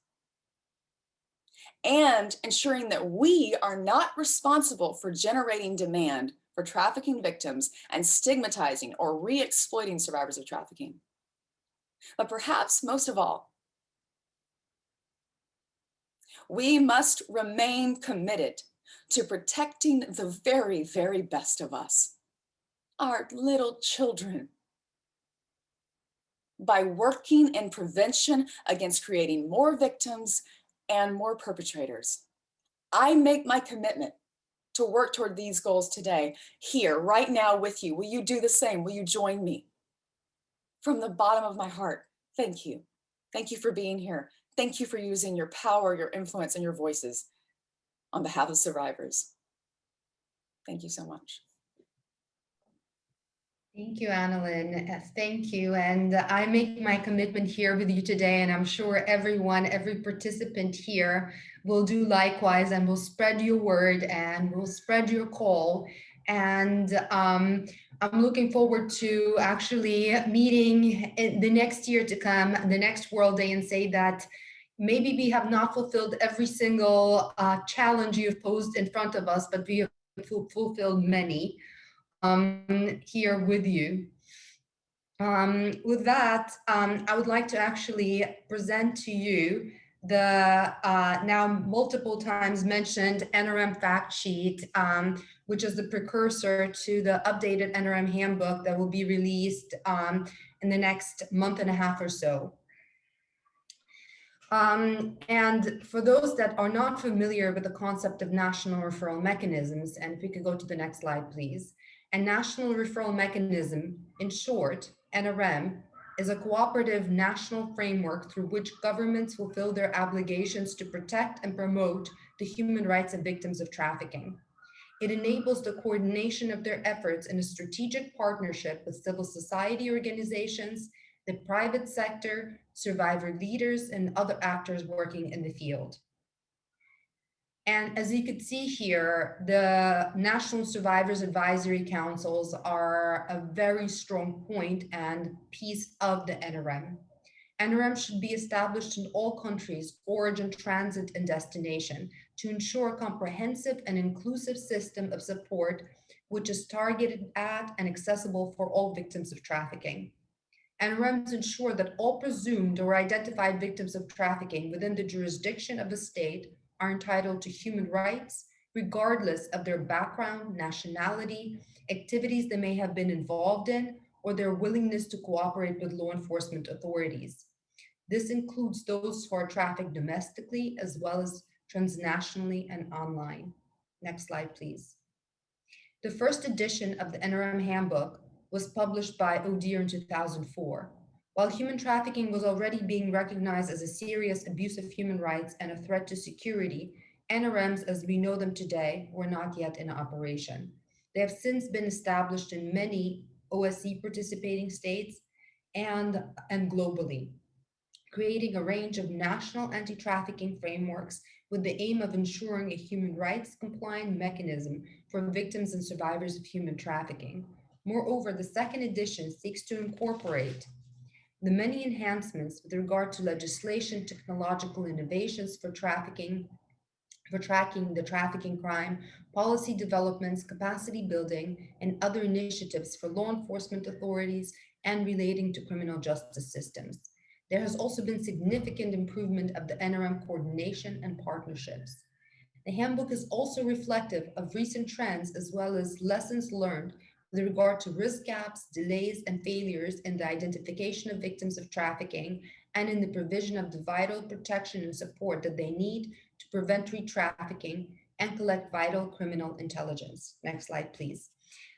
G: and ensuring that we are not responsible for generating demand for trafficking victims and stigmatizing or re-exploiting survivors of trafficking. But perhaps most of all, we must remain committed to protecting the very, very best of us, our little children, by working in prevention against creating more victims and more perpetrators. I make my commitment to work toward these goals today, here, right now with you. Will you do the same? Will you join me? From the bottom of my heart, thank you. Thank you for being here. Thank you for using your power, your influence, and your voices on behalf of survivors. Thank you so much.
A: Thank you, AnnaLynne. Thank you. And I make my commitment here with you today, and I'm sure everyone, every participant here will do likewise, and will spread your word and will spread your call. And I'm looking forward to actually meeting in the next year to come, the next World Day, and say that maybe we have not fulfilled every single challenge you've posed in front of us, but we have fulfilled many here with you. With that, I would like to actually present to you the now multiple times mentioned NRM fact sheet, which is the precursor to the updated NRM handbook that will be released in the next month and a half or so. And for those that are not familiar with the concept of national referral mechanisms, and if we could go to the next slide, please. A national referral mechanism, in short, NRM, is a cooperative national framework through which governments fulfill their obligations to protect and promote the human rights of victims of trafficking. It enables the coordination of their efforts in a strategic partnership with civil society organizations, the private sector, survivor leaders, and other actors working in the field. And as you could see here, the National Survivors Advisory Councils are a very strong point and piece of the NRM. NRM should be established in all countries, origin, transit, and destination to ensure a comprehensive and inclusive system of support which is targeted at and accessible for all victims of trafficking. NRMs ensure that all presumed or identified victims of trafficking within the jurisdiction of the state are entitled to human rights, regardless of their background, nationality, activities they may have been involved in, or their willingness to cooperate with law enforcement authorities. This includes those who are trafficked domestically as well as transnationally and online. Next slide, please. The first edition of the NRM handbook was published by ODIHR in 2004. While human trafficking was already being recognized as a serious abuse of human rights and a threat to security, NRMs as we know them today were not yet in operation. They have since been established in many OSCE participating states and globally, creating a range of national anti-trafficking frameworks with the aim of ensuring a human rights compliant mechanism for victims and survivors of human trafficking. Moreover, the second edition seeks to incorporate the many enhancements with regard to legislation, technological innovations for tracking the trafficking crime, policy developments, capacity building, and other initiatives for law enforcement authorities and relating to criminal justice systems. There has also been significant improvement of the NRM coordination and partnerships. The handbook is also reflective of recent trends as well as lessons learned with regard to risk gaps, delays, and failures in the identification of victims of trafficking and in the provision of the vital protection and support that they need to prevent re-trafficking and collect vital criminal intelligence. Next slide, please.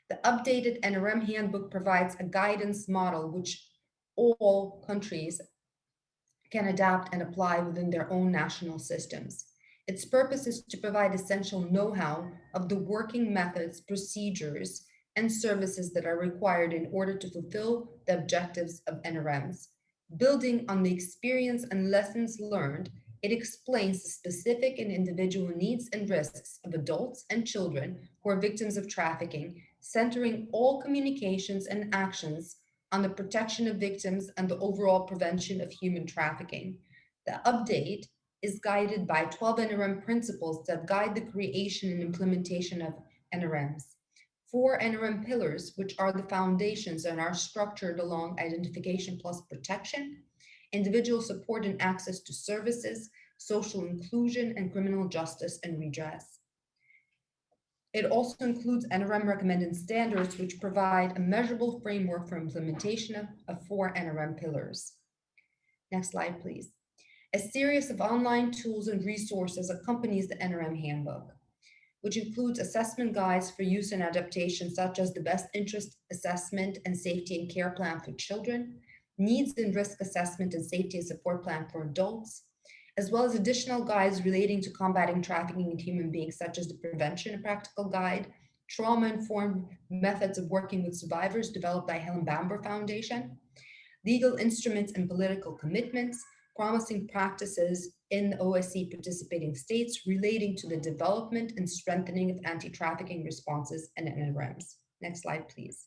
A: The updated NRM handbook provides a guidance model which all countries can adapt and apply within their own national systems. Its purpose is to provide essential know-how of the working methods, procedures, and services that are required in order to fulfill the objectives of NRMs. Building on the experience and lessons learned, it explains the specific and individual needs and risks of adults and children who are victims of trafficking, centering all communications and actions on the protection of victims and the overall prevention of human trafficking. The update is guided by 12 NRM principles that guide the creation and implementation of NRMs. 4 NRM pillars, which are the foundations and are structured along identification plus protection, individual support and access to services, social inclusion, and criminal justice and redress. It also includes NRM recommended standards, which provide a measurable framework for implementation of 4 NRM pillars. Next slide, please. A series of online tools and resources accompanies the NRM handbook, which includes assessment guides for use and adaptation, such as the best interest assessment and safety and care plan for children, needs and risk assessment and safety and support plan for adults, as well as additional guides relating to combating trafficking in human beings, such as the prevention and practical guide, trauma-informed methods of working with survivors developed by Helen Bamber Foundation, legal instruments and political commitments, promising practices in the OSCE participating states relating to the development and strengthening of anti-trafficking responses and NRMs. Next slide, please.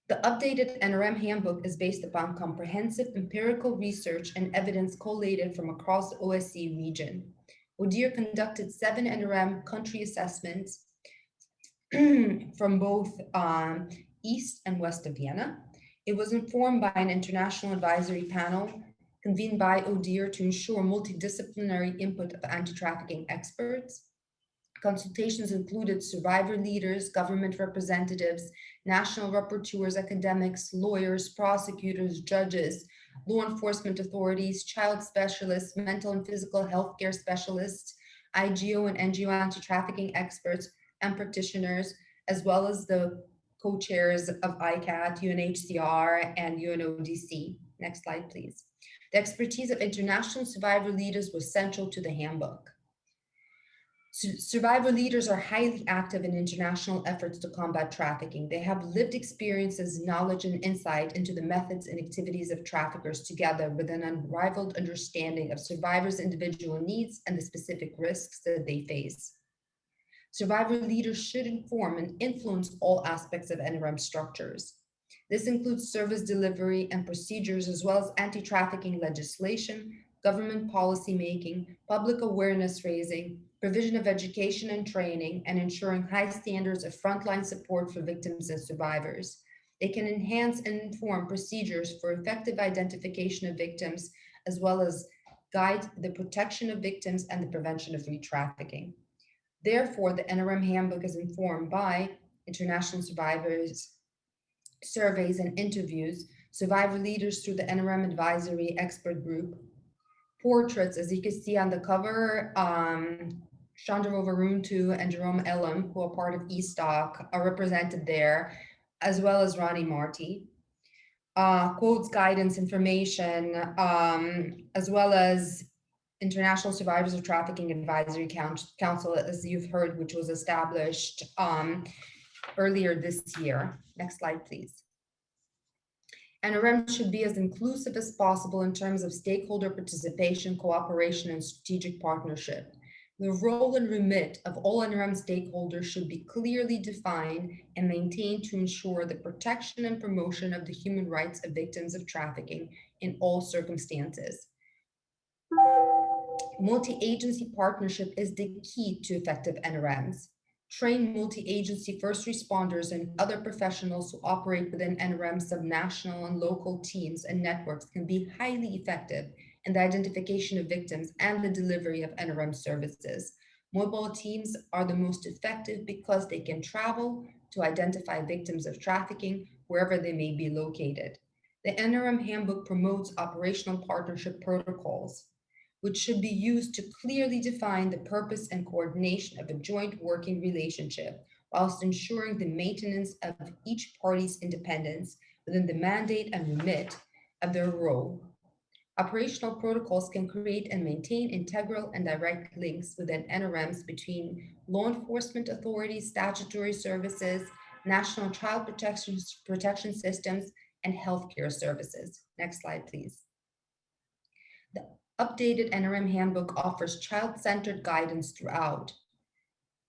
A: The updated NRM handbook is based upon comprehensive empirical research and evidence collated from across the OSCE region. ODIHR conducted 7 NRM country assessments from both east and west of Vienna. It was informed by an international advisory panel convened by ODIHR to ensure multidisciplinary input of anti-trafficking experts. Consultations included survivor leaders, government representatives, national rapporteurs, academics, lawyers, prosecutors, judges, law enforcement authorities, child specialists, mental and physical health care specialists, IGO and NGO anti-trafficking experts, and practitioners, as well as the co-chairs of ICAT, UNHCR, and UNODC. Next slide, please. The expertise of international survivor leaders was central to the handbook. Survivor leaders are highly active in international efforts to combat trafficking. They have lived experiences, knowledge, and insight into the methods and activities of traffickers, together with an unrivaled understanding of survivors' individual needs and the specific risks that they face. Survivor leaders should inform and influence all aspects of NRM structures. This includes service delivery and procedures, as well as anti-trafficking legislation, government policy making, public awareness raising, provision of education and training, and ensuring high standards of frontline support for victims and survivors. They can enhance and inform procedures for effective identification of victims, as well as guide the protection of victims and the prevention of re-trafficking. Therefore, the NRM handbook is informed by international survivors, surveys and interviews, survivor leaders through the NRM advisory expert group, portraits, as you can see on the cover, Chandra Varuntu and Jerome Elam, who are part of eStock, are represented there, as well as Ronnie Marty. Quotes, guidance, information, as well as International Survivors of Trafficking Advisory Council, as you've heard, which was established earlier this year. Next slide, please. NRM should be as inclusive as possible in terms of stakeholder participation, cooperation, and strategic partnership. The role and remit of all NRM stakeholders should be clearly defined and maintained to ensure the protection and promotion of the human rights of victims of trafficking in all circumstances. Multi-agency partnership is the key to effective NRMs. Trained multi-agency first responders and other professionals who operate within NRM subnational and local teams and networks can be highly effective in the identification of victims and the delivery of NRM services. Mobile teams are the most effective because they can travel to identify victims of trafficking wherever they may be located. The NRM handbook promotes operational partnership protocols, which should be used to clearly define the purpose and coordination of a joint working relationship, whilst ensuring the maintenance of each party's independence within the mandate and remit of their role. Operational protocols can create and maintain integral and direct links within NRMs between law enforcement authorities, statutory services, national child protection systems, and healthcare services. Next slide, please. The updated NRM handbook offers child-centered guidance throughout,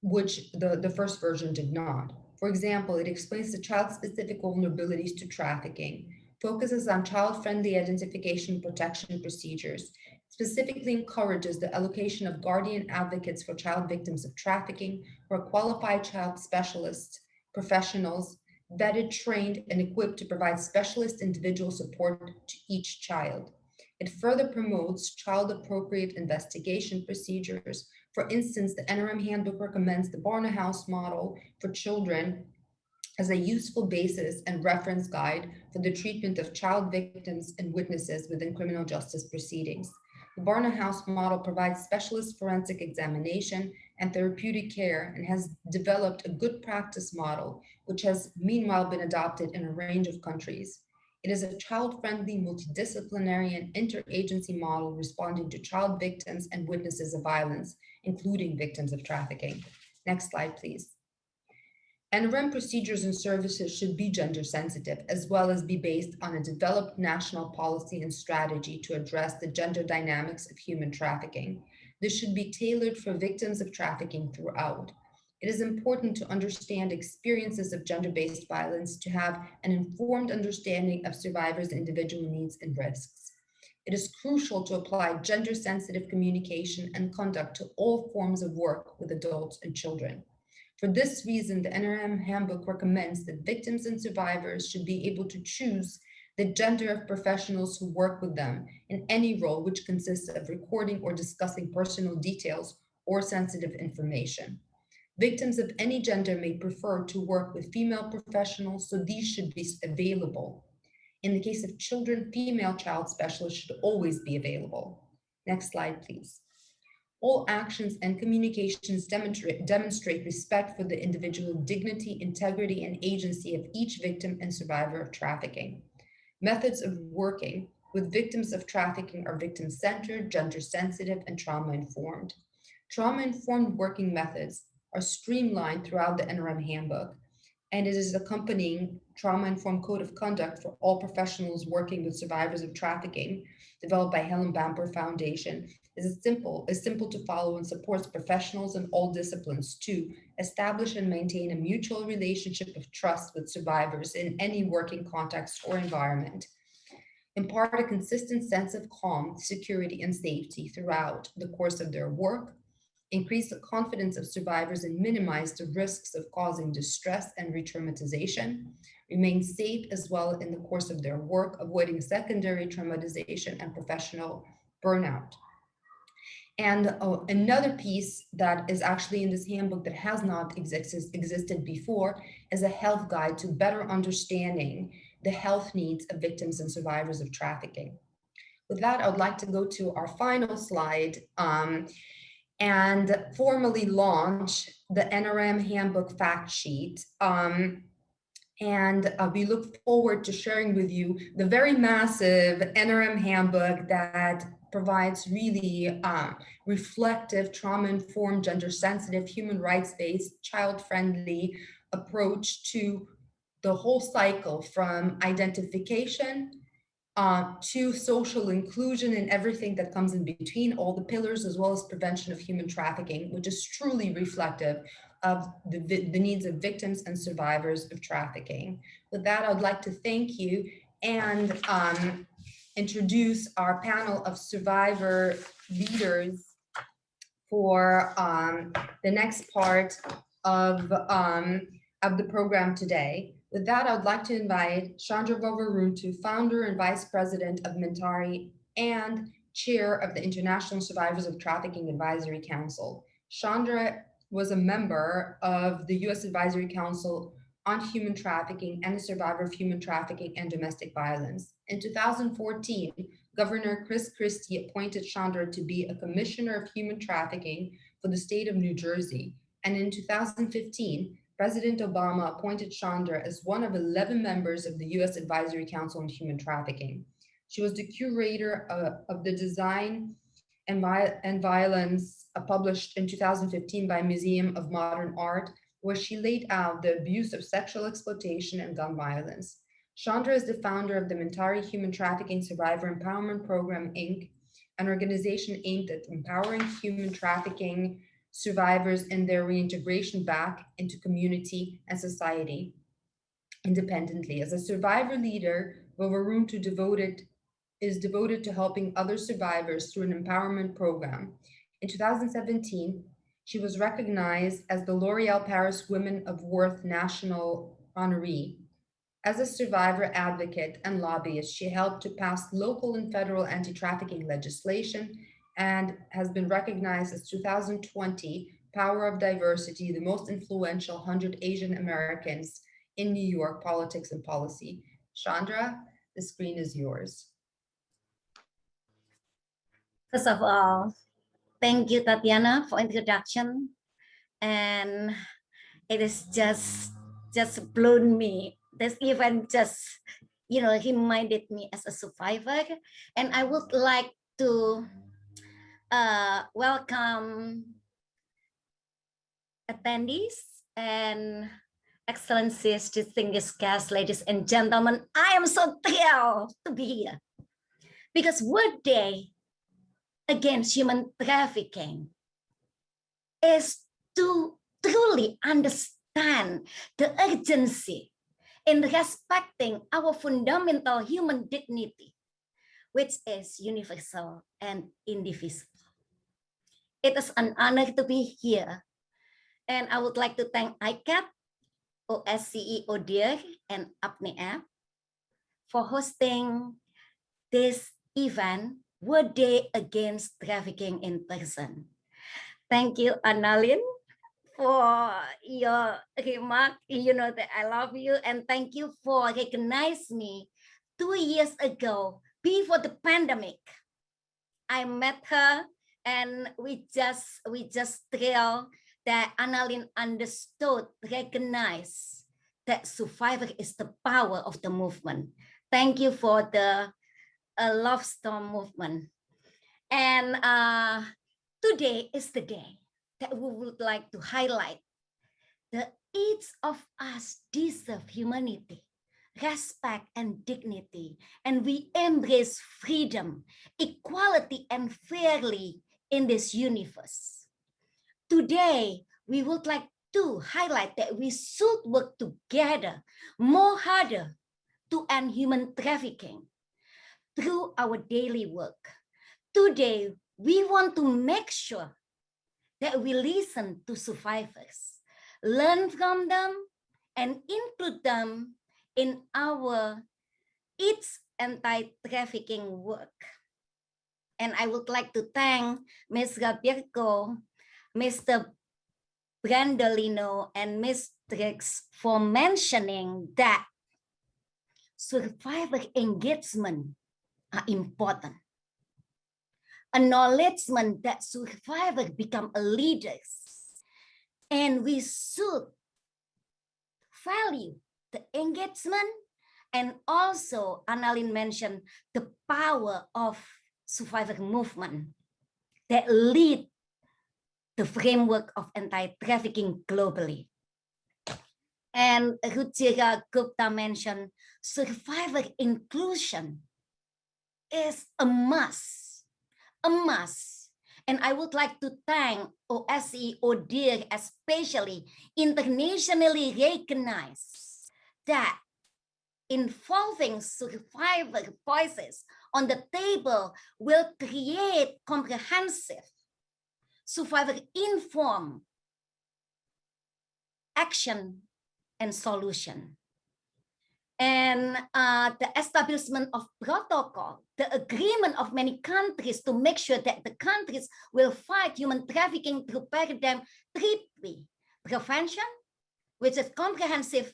A: which the first version did not. For example, it explains the child-specific vulnerabilities to trafficking, focuses on child-friendly identification and protection procedures, specifically encourages the allocation of guardian advocates for child victims of trafficking, who are qualified child specialists, professionals, vetted, trained, and equipped to provide specialist individual support to each child. It further promotes child-appropriate investigation procedures. For instance, the NRM handbook recommends the Barnhouse model for children as a useful basis and reference guide for the treatment of child victims and witnesses within criminal justice proceedings. The Barnhouse model provides specialist forensic examination and therapeutic care and has developed a good practice model, which has meanwhile been adopted in a range of countries. It is a child-friendly, multidisciplinary, and interagency model responding to child victims and witnesses of violence, including victims of trafficking. Next slide, please. NRM procedures and services should be gender sensitive, as well as be based on a developed national policy and strategy to address the gender dynamics of human trafficking. This should be tailored for victims of trafficking throughout. It is important to understand experiences of gender-based violence to have an informed understanding of survivors' individual needs and risks. It is crucial to apply gender-sensitive communication and conduct to all forms of work with adults and children. For this reason, the NRM handbook recommends that victims and survivors should be able to choose the gender of professionals who work with them in any role which consists of recording or discussing personal details or sensitive information. Victims of any gender may prefer to work with female professionals, so these should be available. In the case of children, female child specialists should always be available. Next slide, please. All actions and communications demonstrate respect for the individual dignity, integrity, and agency of each victim and survivor of trafficking. Methods of working with victims of trafficking are victim-centered, gender-sensitive, and trauma-informed. Trauma-informed working methods are streamlined throughout the NRM handbook, and it is accompanying trauma-informed code of conduct for all professionals working with survivors of trafficking, developed by Helen Bamper Foundation, is simple to follow and supports professionals in all disciplines to establish and maintain a mutual relationship of trust with survivors in any working context or environment. Impart a consistent sense of calm, security, and safety throughout the course of their work. Increase the confidence of survivors and minimize the risks of causing distress and re-traumatization. Remain safe as well in the course of their work, avoiding secondary traumatization and professional burnout. And another piece that is actually in this handbook that has not existed before is a health guide to better understanding the health needs of victims and survivors of trafficking. With that, I would like to go to our final slide and formally launch the NRM handbook fact sheet. And we look forward to sharing with you the very massive NRM handbook that provides really reflective, trauma-informed, gender-sensitive, human rights-based, child-friendly approach to the whole cycle from identification to social inclusion and everything that comes in between, all the pillars, as well as prevention of human trafficking, which is truly reflective of the needs of victims and survivors of trafficking. With that, I would like to thank you and introduce our panel of survivor leaders for the next part of the program today. With that, I would like to invite Chandra Vovaruntu, founder and vice president of Mentari and chair of the International Survivors of Trafficking Advisory Council. Chandra was a member of the U.S. Advisory Council on Human Trafficking and a survivor of human trafficking and domestic violence. In 2014, Governor Chris Christie appointed Chandra to be a commissioner of human trafficking for the state of New Jersey. And in 2015, President Obama appointed Chandra as one of 11 members of the U.S. Advisory Council on Human Trafficking. She was the curator of the Design and Violence published in 2015 by Museum of Modern Art, where she laid out the abuse of sexual exploitation and gun violence. Chandra is the founder of the Mentari Human Trafficking Survivor Empowerment Program, Inc., an organization aimed at empowering human trafficking survivors in their reintegration back into community and society independently. As a survivor leader, Vovaruntu is devoted to helping other survivors through an empowerment program. In 2017, she was recognized as the L'Oréal Paris Women of Worth National Honoree. As a survivor advocate and lobbyist, she helped to pass local and federal anti-trafficking legislation and has been recognized as 2020 Power of Diversity, the most influential 100 Asian Americans in New York politics and policy. Chandra, the screen is yours.
H: First of all, thank you, Tatiana, for introduction. And it is just blown me. This event just, reminded me as a survivor. And I would like to welcome attendees and Excellencies, distinguished guests, ladies and gentlemen, I am so thrilled to be here because World Day Against Human Trafficking is to truly understand the urgency in respecting our fundamental human dignity, which is universal and indivisible. It is an honor to be here, and I would like to thank ICAT, OSCE, ODIHR, and Apne for hosting this event, World Day Against Trafficking in Person. Thank you, AnnaLynne, for your remark. You know that I love you, and thank you for recognizing me 2 years ago before the pandemic. I met her, and we just thrilled that AnnaLynne understood, recognized that survivor is the power of the movement. Thank you for the Love Storm movement. And today is the day that we would like to highlight that each of us deserve humanity, respect, and dignity. And we embrace freedom, equality, and fairly in this universe. Today, we would like to highlight that we should work together more harder to end human trafficking through our daily work. Today, we want to make sure that we listen to survivors, learn from them, and include them in our anti-trafficking work. And I would like to thank Ms. Gabierko, Mr. Brandolino, and Ms. Trix for mentioning that survivor engagement are important. Acknowledgement that survivors become leaders, and we should value the engagement, and also AnnaLynne mentioned the power of survivor movement that lead the framework of anti-trafficking globally. And Ruchira Gupta mentioned survivor inclusion is a must, a must. And I would like to thank OSCE, ODIHR, especially internationally recognized that involving survivor voices on the table will create comprehensive survivor-informed action and solution. And the establishment of protocol, the agreement of many countries to make sure that the countries will fight human trafficking through paradigm 3P: prevention, which is comprehensive,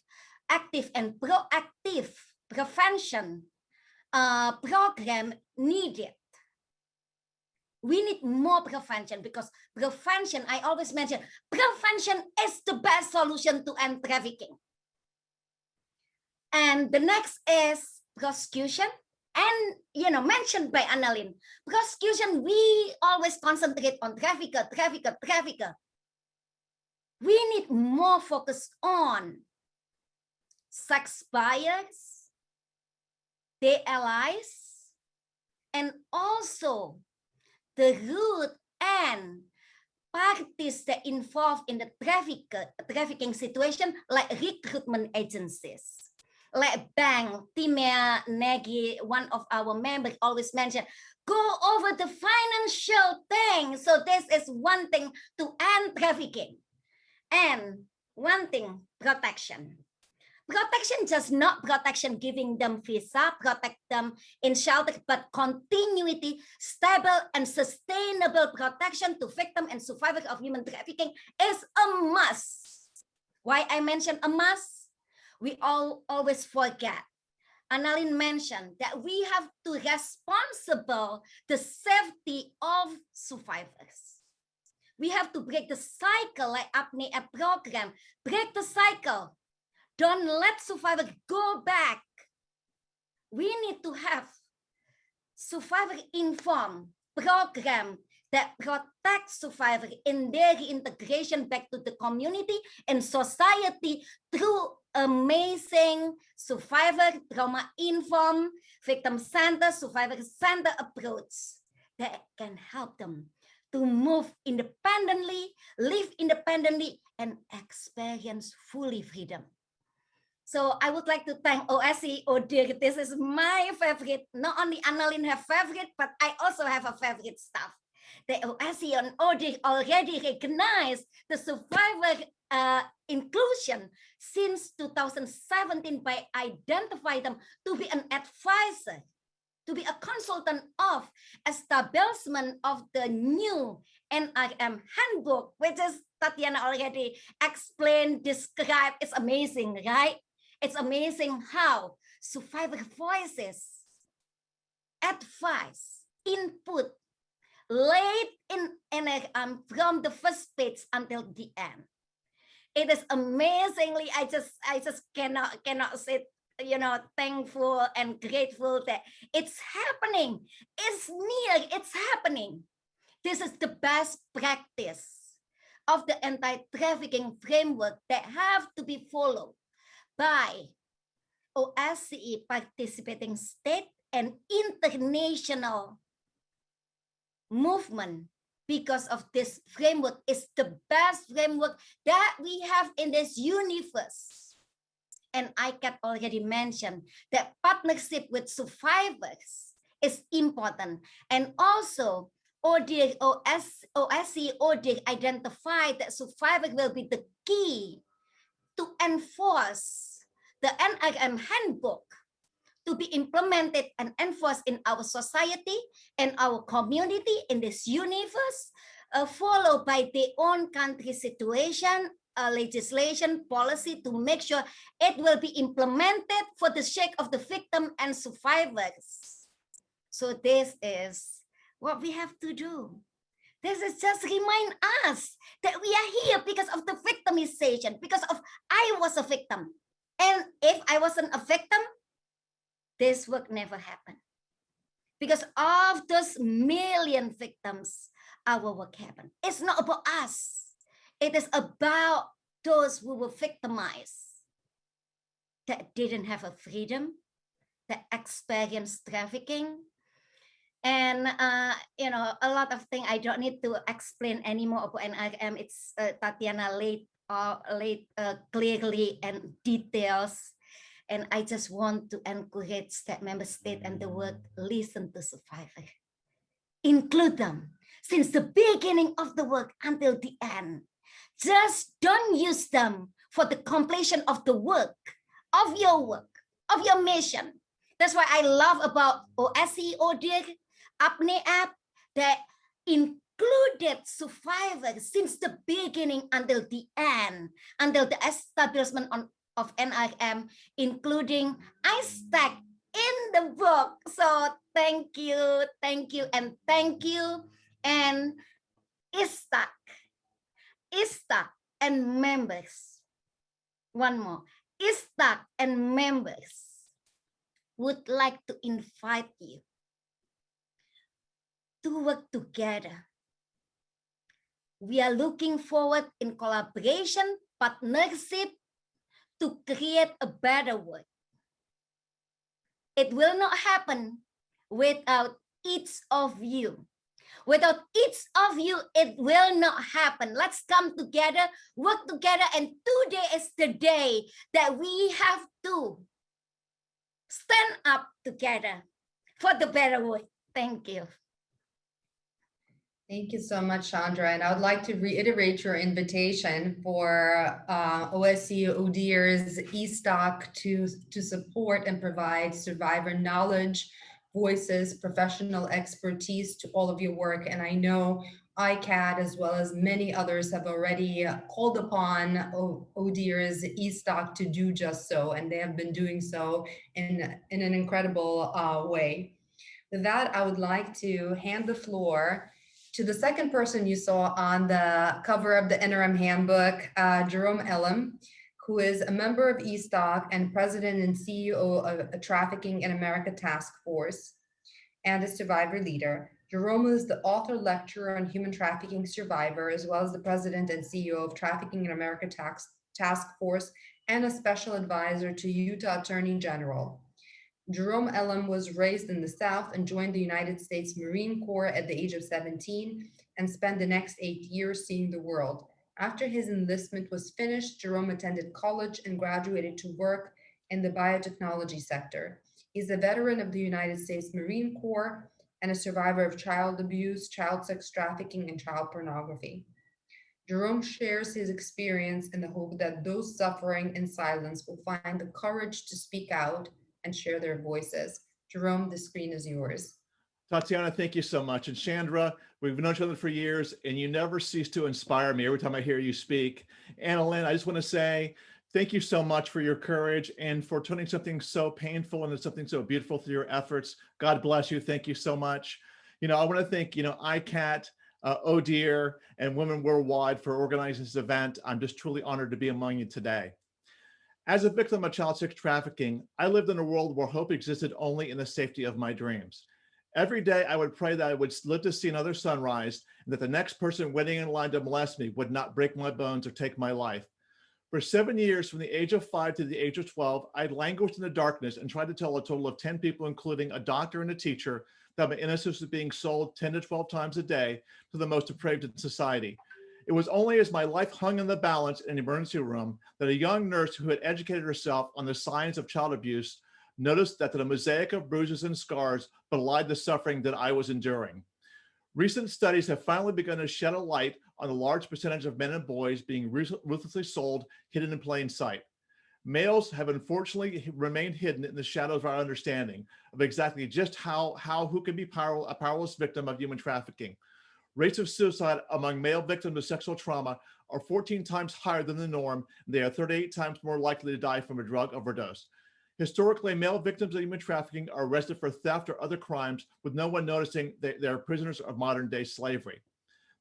H: active, and proactive prevention program needed. We need more prevention because prevention, I always mention, prevention is the best solution to end trafficking. And the next is prosecution. And, mentioned by AnnaLynne, prosecution, we always concentrate on trafficker. We need more focus on sex buyers, their allies, and also the root and parties that involved in the trafficking situation, like recruitment agencies. Like bank, Timea Nagy, one of our members always mentioned, go over the financial thing. So this is one thing to end trafficking. And one thing, protection. Protection, just not protection, giving them visa, protect them in shelter, but continuity, stable and sustainable protection to victims and survivors of human trafficking is a must. Why I mention a must? We always forget. AnnaLynne mentioned that we have to responsible the safety of survivors. We have to break the cycle like Apne program. Break the cycle. Don't let survivors go back. We need to have survivor-informed program that protect survivors in their reintegration back to the community and society through amazing survivor trauma-informed, victim-centered, survivor-centered approach that can help them to move independently, live independently, and experience fully freedom. So I would like to thank OSCE, ODIHR. This is my favorite. Not only AnnaLynne have favorite, but I also have a favorite staff. The OSCE and ODIHR already recognize the survivor inclusion since 2017 by identifying them to be an advisor, to be a consultant of establishment of the new NRM handbook, which is Tatiana already explained, described. It's amazing, right? It's amazing how survivor voices, advice, input, laid in NRM from the first page until the end. It is amazingly, I just cannot say, thankful and grateful that it's happening. It's near, it's happening. This is the best practice of the anti-trafficking framework that have to be followed by OSCE participating state and international movement, because of this framework is the best framework that we have in this universe. And ICAT already mentioned that partnership with survivors is important. And also OSCE, ODIHR identified that survivors will be the key to enforce the NRM handbook to be implemented and enforced in our society and our community in this universe, followed by their own country situation, legislation, policy to make sure it will be implemented for the sake of the victim and survivors. So this is what we have to do. This is just remind us that we are here because of the victimization, because of I was a victim. And if I wasn't a victim, this would never happen. Because of those million victims, our work happened. It's not about us. It is about those who were victimized, that didn't have a freedom, that experienced trafficking. And, a lot of things I don't need to explain anymore about NRM. It's Tatiana laid clearly and details. And I just want to encourage that member state and the world listen to survivors. Include them since the beginning of the work until the end. Just don't use them for the completion of the work, of your mission. That's why I love about OSCE, ODIHR, Apne app that included survivors since the beginning until the end, until the establishment of NRM, including ICAT in the book. So thank you, and thank you. And ICAT and members. One more. ICAT and members would like to invite you to work together. We are looking forward in collaboration, partnership, to create a better world. It will not happen without each of you. Without each of you, it will not happen. Let's come together, work together, and today is the day that we have to stand up together for the better world. Thank you.
A: Thank you so much, Chandra. And I would like to reiterate your invitation for OSCE ODIHR's eStock to support and provide survivor knowledge, voices, professional expertise to all of your work. And I know ICAT, as well as many others, have already called upon ODIHR's eStock to do just so, and they have been doing so in an incredible way. With that, I would like to hand the floor to the second person you saw on the cover of the NRM handbook, Jerome Elam, who is a member of eStock and president and CEO of a Trafficking in America Task Force and a survivor leader. Jerome is the author lecturer on human trafficking survivor, as well as the president and CEO of Trafficking in America Task Force and a special advisor to Utah Attorney General. Jerome Elam was raised in the South and joined the United States Marine Corps at the age of 17 and spent the next 8 years seeing the world. After his enlistment was finished, Jerome attended college and graduated to work in the biotechnology sector. He's a veteran of the United States Marine Corps and a survivor of child abuse, child sex trafficking, and child pornography. Jerome shares his experience in the hope that those suffering in silence will find the courage to speak out and share their voices. Jerome, the screen is yours.
I: Tatiana, thank you so much. And Chandra, we've known each other for years, and you never cease to inspire me every time I hear you speak. AnnaLynne, I just want to say thank you so much for your courage and for turning something so painful into something so beautiful through your efforts. God bless you. Thank you so much. I want to thank, ICAT, ODIHR, and Women Worldwide for organizing this event. I'm just truly honored to be among you today. As a victim of child sex trafficking, I lived in a world where hope existed only in the safety of my dreams. Every day I would pray that I would live to see another sunrise and that the next person waiting in line to molest me would not break my bones or take my life. For 7 years, from the age of 5 to the age of 12, I languished in the darkness and tried to tell a total of 10 people, including a doctor and a teacher, that my innocence was being sold 10 to 12 times a day to the most depraved in society. It was only as my life hung in the balance in the emergency room that a young nurse who had educated herself on the science of child abuse noticed that the mosaic of bruises and scars belied the suffering that I was enduring. Recent studies have finally begun to shed a light on the large percentage of men and boys being ruthlessly sold, hidden in plain sight. Males have unfortunately remained hidden in the shadows of our understanding of exactly just who can be a powerless victim of human trafficking. Rates of suicide among male victims of sexual trauma are 14 times higher than the norm, and they are 38 times more likely to die from a drug overdose. Historically, male victims of human trafficking are arrested for theft or other crimes with no one noticing that they are prisoners of modern day slavery.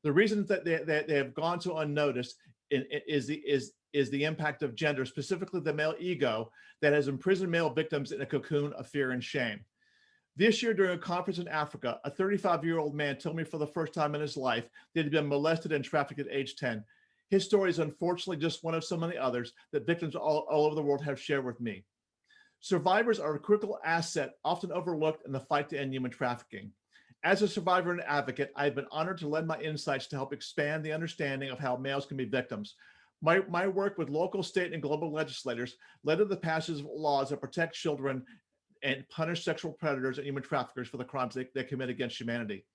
I: The reason that they have gone so unnoticed is the impact of gender, specifically the male ego that has imprisoned male victims in a cocoon of fear and shame. This year during a conference in Africa, a 35-year-old man told me for the first time in his life that he'd been molested and trafficked at age 10. His story is unfortunately just one of so many others that victims all over the world have shared with me. Survivors are a critical asset, often overlooked in the fight to end human trafficking. As a survivor and advocate, I've been honored to lend my insights to help expand the understanding of how males can be victims. My work with local, state, and global legislators led to the passage of laws that protect children and punish sexual predators and human traffickers for the crimes they commit against humanity.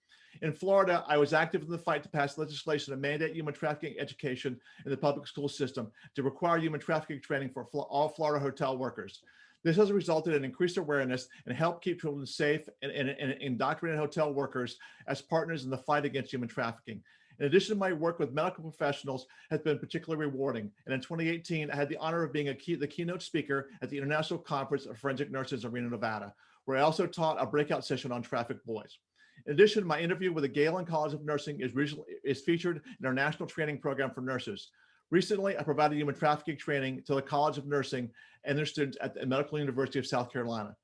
I: In Florida, I was active in the fight to pass legislation to mandate human trafficking education in the public school system to require human trafficking training for all Florida hotel workers. This has resulted in increased awareness and helped keep children safe and indoctrinated hotel workers as partners in the fight against human trafficking. In addition, my work with medical professionals has been particularly rewarding. And in 2018, I had the honor of being the keynote speaker at the International Conference of Forensic Nurses in Reno, Nevada, where I also taught a breakout session on trafficked boys. In addition, my interview with the Galen College of Nursing is featured in our national training program for nurses. Recently, I provided human trafficking training to the College of Nursing and their students at the Medical University of South Carolina.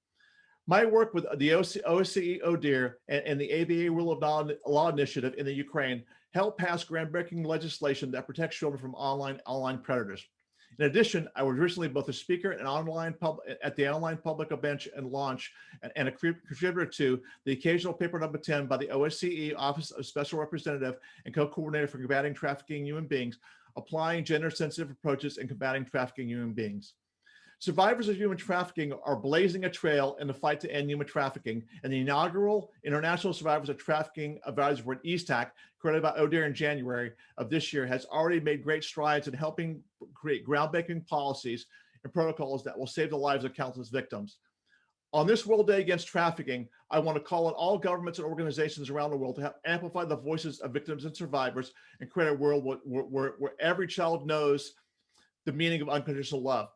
I: My work with the OSCE ODIHR and the ABA Rule of Law Initiative in the Ukraine helped pass groundbreaking legislation that protects children from online predators. In addition, I was recently both a speaker and at the online public event and launch and a contributor to the occasional paper number 10 by the OSCE Office of Special Representative and Co-Coordinator for Combating Trafficking Human Beings, applying gender-sensitive approaches in combating trafficking human beings. Survivors of human trafficking are blazing a trail in the fight to end human trafficking, and the inaugural International Survivors of Trafficking Advisory Board, ESTAC, created by ODIHR in January of this year, has already made great strides in helping create groundbreaking policies and protocols that will save the lives of countless victims. On this World Day Against Trafficking, I want to call on all governments and organizations around the world to help amplify the voices of victims and survivors and create a world where every child knows the meaning of unconditional love.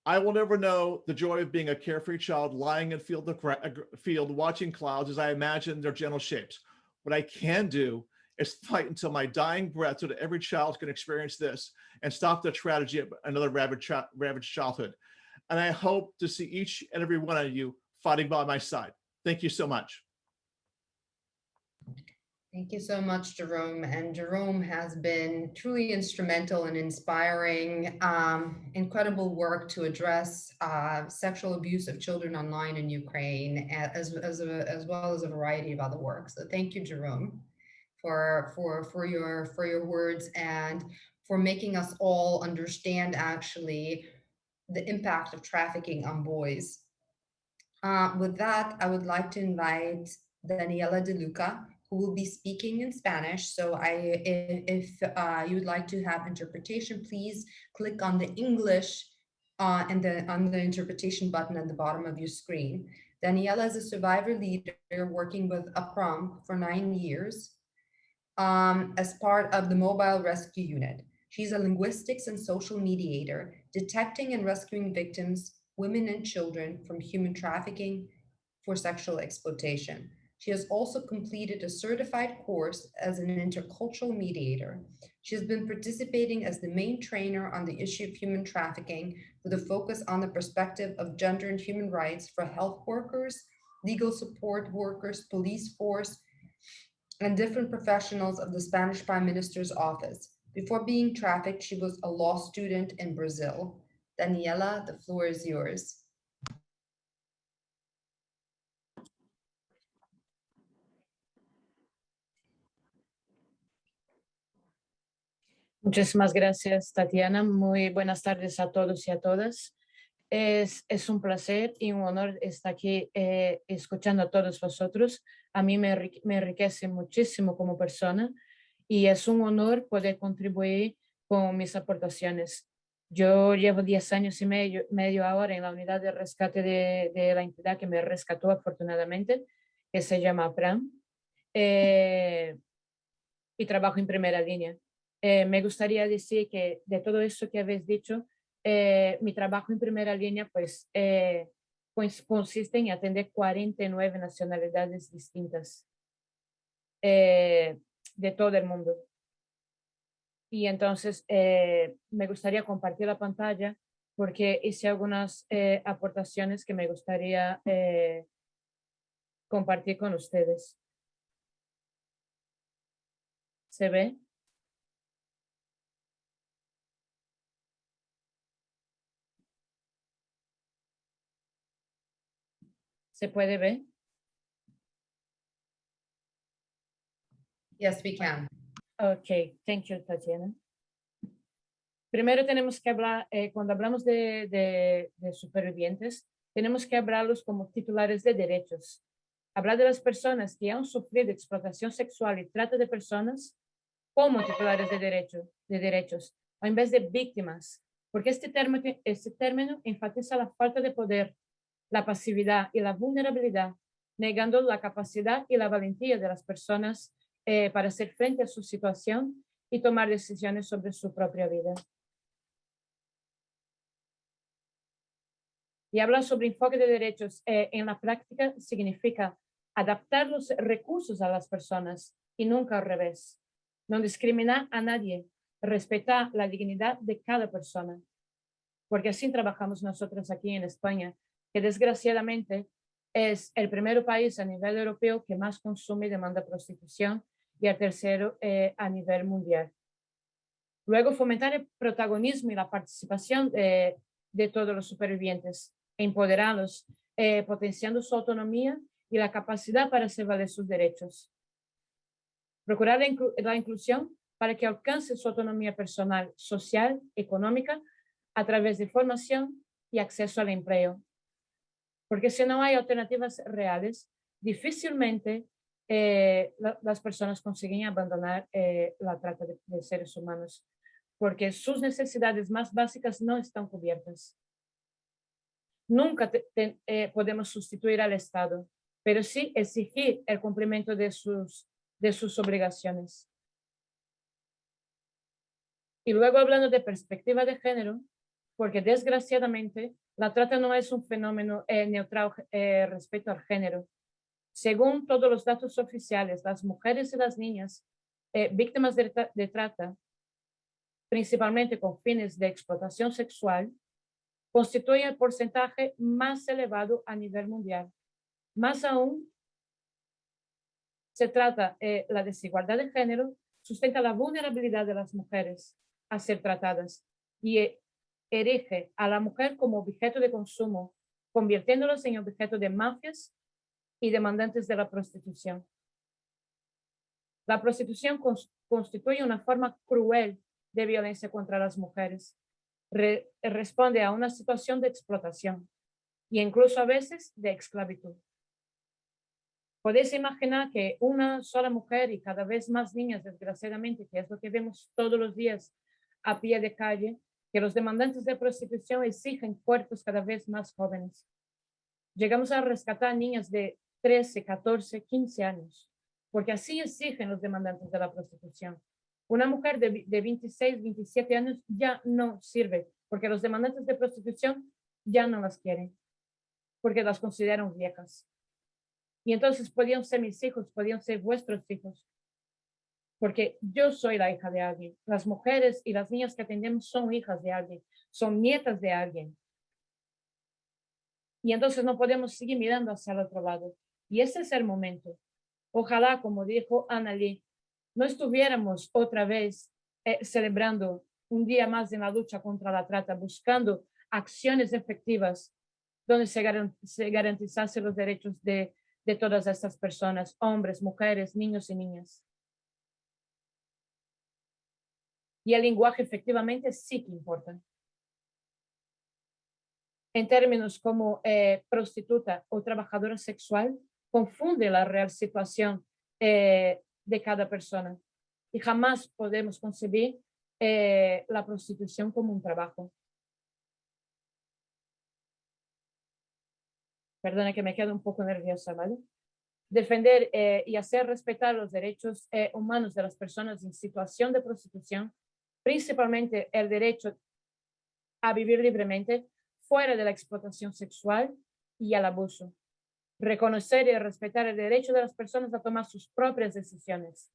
I: I will never know the joy of being a carefree child lying in a field watching clouds as I imagine their gentle shapes. What I can do is fight until my dying breath so that every child can experience this and stop the tragedy of another ravaged childhood. And I hope to see each and every one of you fighting by my side. Thank you so much.
A: Thank you so much, Jerome. And Jerome has been truly instrumental in inspiring incredible work to address sexual abuse of children online in Ukraine, as well as a variety of other work. So thank you, Jerome, for your words and for making us all understand actually the impact of trafficking on boys. With that, I would like to invite Daniela De Luca, who will be speaking in Spanish. So if you would like to have interpretation, please click on the English and on the interpretation button at the bottom of your screen. Daniela is a survivor leader working with Apne for 9 years as part of the Mobile Rescue Unit. She's a linguistics and social mediator, detecting and rescuing victims, women and children from human trafficking for sexual exploitation. She has also completed a certified course as an intercultural mediator. She has been participating as the main trainer on the issue of human trafficking with a focus on the perspective of gender and human rights for health workers, legal support workers, police force, and different professionals of the Spanish Prime Minister's office. Before being trafficked, she was a law student in Brazil. Daniela, the floor is yours.
J: Muchísimas gracias, Tatiana. Muy buenas tardes a todos y a todas. Es un placer y un honor estar aquí escuchando a todos vosotros. A mí me enriquece muchísimo como persona y es un honor poder contribuir con mis aportaciones. Yo llevo 10 años y medio ahora en la unidad de rescate de la entidad que me rescató afortunadamente, que se llama Apne, y trabajo en primera línea. Me gustaría decir que de todo eso que habéis dicho, mi trabajo en primera línea pues consiste en atender 49 nacionalidades distintas de todo el mundo. Y entonces me gustaría compartir la pantalla porque hice algunas aportaciones que me gustaría compartir con ustedes. ¿Se ve? ¿Se puede ver?
A: Yes, we can.
J: Ok, thank you, Tatiana. Primero tenemos que hablar, cuando hablamos de supervivientes, tenemos que hablarlos como titulares de derechos. Hablar de las personas que han sufrido explotación sexual y trata de personas como titulares de derechos, o en vez de víctimas, porque este término enfatiza la falta de poder, la pasividad y la vulnerabilidad, negando la capacidad y la valentía de las personas para hacer frente a su situación y tomar decisiones sobre su propia vida. Y hablar sobre enfoque de derechos en la práctica significa adaptar los recursos a las personas y nunca al revés. No discriminar a nadie, respetar la dignidad de cada persona. Porque así trabajamos nosotros aquí en España, que desgraciadamente es el primer país a nivel europeo que más consume y demanda prostitución y el tercero a nivel mundial. Luego, fomentar el protagonismo y la participación de todos los supervivientes, empoderarlos, potenciando su autonomía y la capacidad para hacer valer sus derechos. Procurar la inclusión para que alcance su autonomía personal, social, económica, a través de formación y acceso al empleo. Porque si no hay alternativas reales, difícilmente las personas consiguen abandonar la trata de seres humanos, porque sus necesidades más básicas no están cubiertas. Nunca podemos sustituir al Estado, pero sí exigir el cumplimiento de sus obligaciones. Y luego hablando de perspectiva de género, porque desgraciadamente la trata no es un fenómeno neutral respecto al género. Según todos los datos oficiales, las mujeres y las niñas víctimas de trata, principalmente con fines de explotación sexual, constituyen el porcentaje más elevado a nivel mundial. Más aún, se trata la desigualdad de género, sustenta la vulnerabilidad de las mujeres a ser tratadas y erige a la mujer como objeto de consumo, convirtiéndolas en objeto de mafias y demandantes de la prostitución. La prostitución constituye una forma cruel de violencia contra las mujeres. Responde a una situación de explotación y incluso a veces de esclavitud. Podéis imaginar que una sola mujer y cada vez más niñas, desgraciadamente, que es lo que vemos todos los días a pie de calle, que los demandantes de prostitución exigen cuerpos cada vez más jóvenes. Llegamos a rescatar niñas de 13, 14, 15 años, porque así exigen los demandantes de la prostitución. Una mujer de 26, 27 años ya no sirve, porque los demandantes de prostitución ya no las quieren, porque las consideran viejas. Y entonces podían ser mis hijos, podían ser vuestros hijos, porque yo soy la hija de alguien. Las mujeres y las niñas que atendemos son hijas de alguien, son nietas de alguien. Y entonces no podemos seguir mirando hacia el otro lado. Y ese es el momento. Ojalá, como dijo AnnaLynne, no estuviéramos otra vez celebrando un día más en la lucha contra la trata, buscando acciones efectivas donde se garantizase los derechos de todas estas personas, hombres, mujeres, niños y niñas. Y el lenguaje efectivamente sí que importa. En términos como prostituta o trabajadora sexual, confunde la real situación de cada persona. Y jamás podemos concebir la prostitución como un trabajo. Perdona que me quedo un poco nerviosa, ¿vale? Defender y hacer respetar los derechos humanos de las personas en situación de prostitución, principalmente el derecho a vivir libremente fuera de la explotación sexual y el abuso. Reconocer y respetar el derecho de las personas a tomar sus propias decisiones.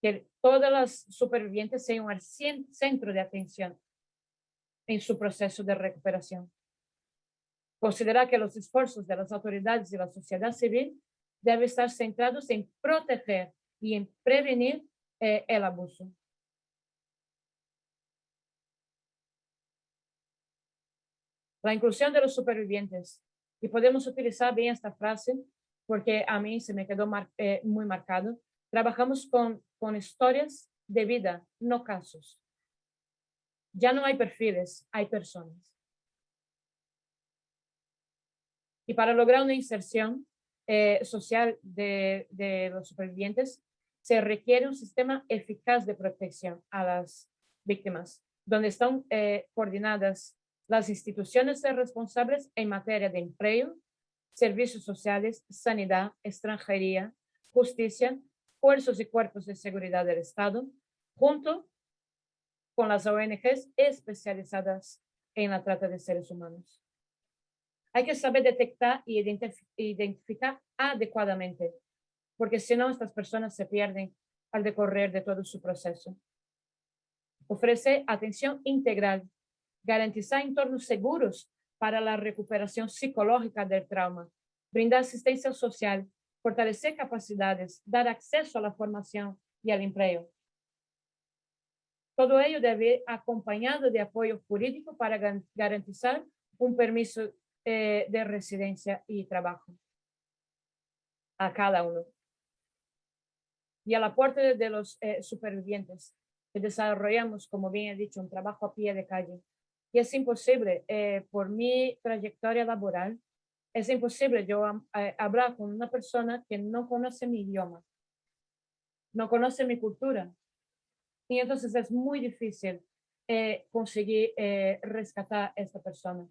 J: Que todas las supervivientes sean el centro de atención en su proceso de recuperación. Considerar que los esfuerzos de las autoridades y la sociedad civil deben estar centrados en proteger y en prevenir el abuso. La inclusión de los supervivientes. Y podemos utilizar bien esta frase porque a mí se me quedó muy marcado. Trabajamos con historias de vida, no casos. Ya no hay perfiles, hay personas. Y para lograr una inserción social de los supervivientes, se requiere un sistema eficaz de protección a las víctimas, donde están coordinadas las instituciones responsables en materia de empleo, servicios sociales, sanidad, extranjería, justicia, fuerzas y cuerpos de seguridad del Estado, junto con las ONGs especializadas en la trata de seres humanos. Hay que saber detectar y identificar adecuadamente, porque si no, estas personas se pierden al decorrer de todo su proceso. Ofrece atención integral, garantizar entornos seguros para la recuperación psicológica del trauma, brindar asistencia social, fortalecer capacidades, dar acceso a la formación y al empleo. Todo ello debe ir acompañado de apoyo jurídico para garantizar un permiso de residencia y trabajo a cada uno. Y al aporte de los supervivientes, que desarrollamos, como bien he dicho, un trabajo a pie de calle. Y es imposible, por mi trayectoria laboral, es imposible yo hablar con una persona que no conoce mi idioma, no conoce mi cultura. Y entonces es muy difícil conseguir rescatar a esta persona.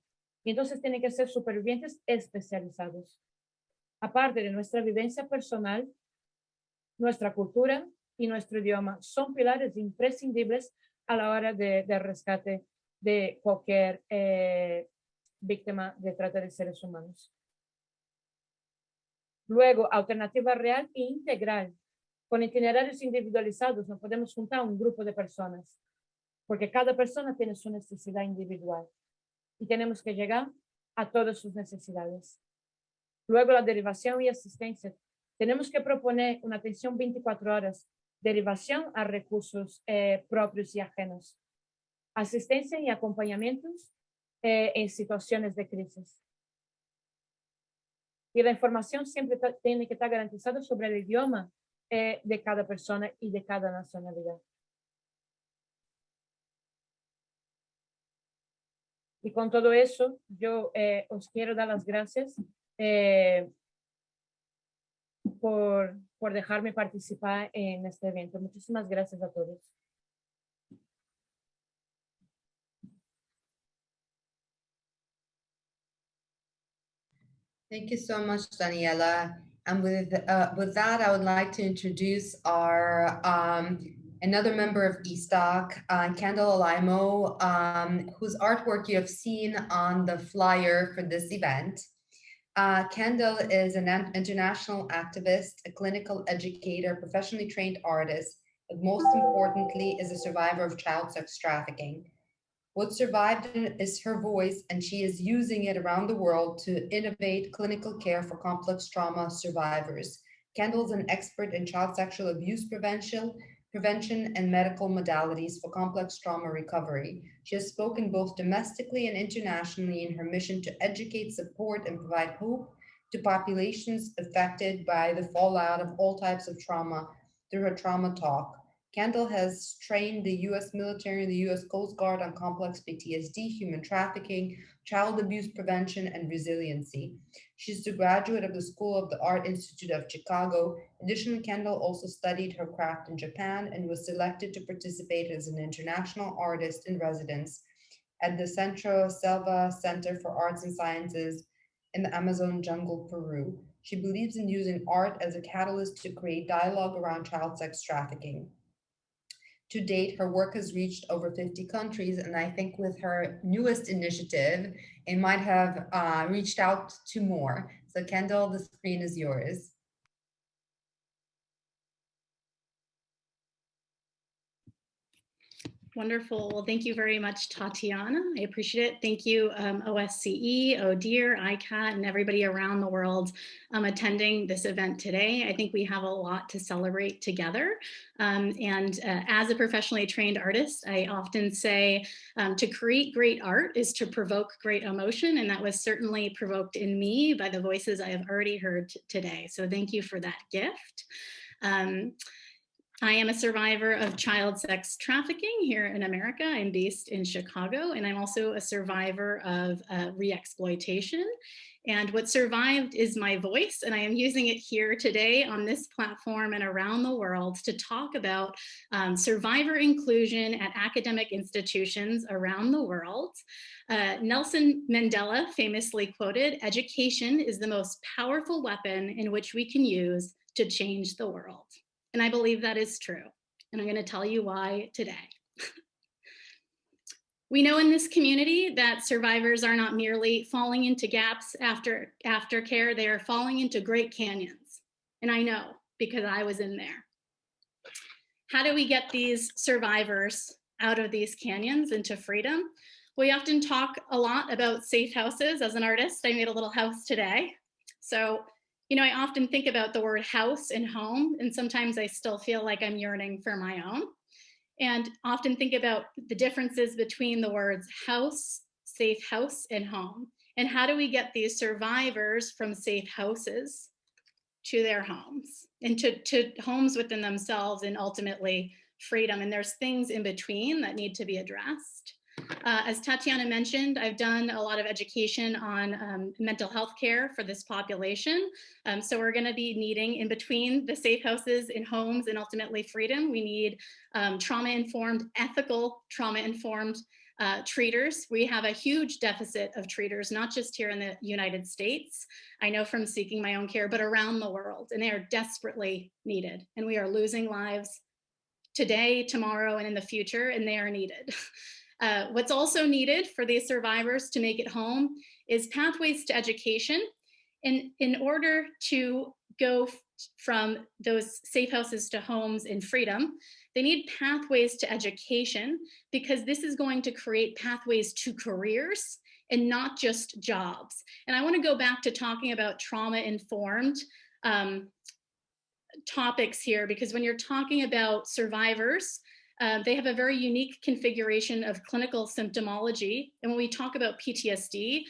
J: Y entonces tienen que ser supervivientes especializados. Aparte de nuestra vivencia personal, nuestra cultura y nuestro idioma son pilares imprescindibles a la hora de rescate de cualquier víctima de trata de seres humanos. Luego, alternativa real e integral. Con itinerarios individualizados no podemos juntar un grupo de personas, porque cada persona tiene su necesidad individual y tenemos que llegar a todas sus necesidades. Luego, la derivación y asistencia. Tenemos que proponer una atención 24 horas, derivación a recursos propios y ajenos, asistencia y acompañamientos en situaciones de crisis. Y la información siempre tiene que estar garantizada sobre el idioma de cada persona y de cada nacionalidad. Y con todo eso, yo os quiero dar las gracias por dejarme participar en este evento. Muchísimas gracias a todos.
A: Thank you so much, Daniela. And with that, I would like to introduce our another member of ESTOC, Kendall Alimo, whose artwork you have seen on the flyer for this event. Kendall is an international activist, a clinical educator, professionally trained artist, but most importantly is a survivor of child sex trafficking. What survived is her voice, and she is using it around the world to innovate clinical care for complex trauma survivors. Kendall is an expert in child sexual abuse prevention and medical modalities for complex trauma recovery. She has spoken both domestically and internationally in her mission to educate, support, and provide hope to populations affected by the fallout of all types of trauma through her trauma talk. Kendall has trained the U.S. military and the U.S. Coast Guard on complex PTSD, human trafficking, child abuse prevention, and resiliency. She's the graduate of the School of the Art Institute of Chicago. Additionally, Kendall also studied her craft in Japan and was selected to participate as an international artist in residence at the Centro Selva Center for Arts and Sciences in the Amazon jungle, Peru. She believes in using art as a catalyst to create dialogue around child sex trafficking. To date, her work has reached over 50 countries, and I think with her newest initiative, it might have reached out to more. So Kendall, the screen is yours.
K: Wonderful. Well, thank you very much, Tatiana. I appreciate it. Thank you, OSCE, ODIHR, ICAT, and everybody around the world attending this event today. I think we have a lot to celebrate together. As a professionally trained artist, I often say to create great art is to provoke great emotion, and that was certainly provoked in me by the voices I have already heard today. So thank you for that gift. I am a survivor of child sex trafficking here in America. I'm based in Chicago, and I'm also a survivor of re-exploitation. And what survived is my voice, and I am using it here today on this platform and around the world to talk about survivor inclusion at academic institutions around the world. Nelson Mandela famously quoted, "Education is the most powerful weapon in which we can use to change the world." And I believe that is true. And I'm going to tell you why today. We know in this community that survivors are not merely falling into gaps after care, they are falling into great canyons. And I know because I was in there. How do we get these survivors out of these canyons into freedom? We often talk a lot about safe houses. As an artist, I made a little house today. So, you know, I often think about the word house and home, and sometimes I still feel like I'm yearning for my own. And often think about the differences between the words house, safe house, and home. And how do we get these survivors from safe houses to their homes and to homes within themselves and ultimately freedom? And there's things in between that need to be addressed. As Tatiana mentioned, I've done a lot of education on mental health care for this population. So we're going to be needing, in between the safe houses and homes and ultimately freedom, we need trauma-informed, ethical trauma-informed treaters. We have a huge deficit of treaters, not just here in the United States. I know from seeking my own care, but around the world, and they are desperately needed. And we are losing lives today, tomorrow, and in the future, and they are needed. What's also needed for these survivors to make it home is pathways to education. And in order to go from those safe houses to homes and freedom, they need pathways to education, because this is going to create pathways to careers and not just jobs. And I want to go back to talking about trauma-informed topics here, because when you're talking about survivors, they have a very unique configuration of clinical symptomology. And when we talk about PTSD,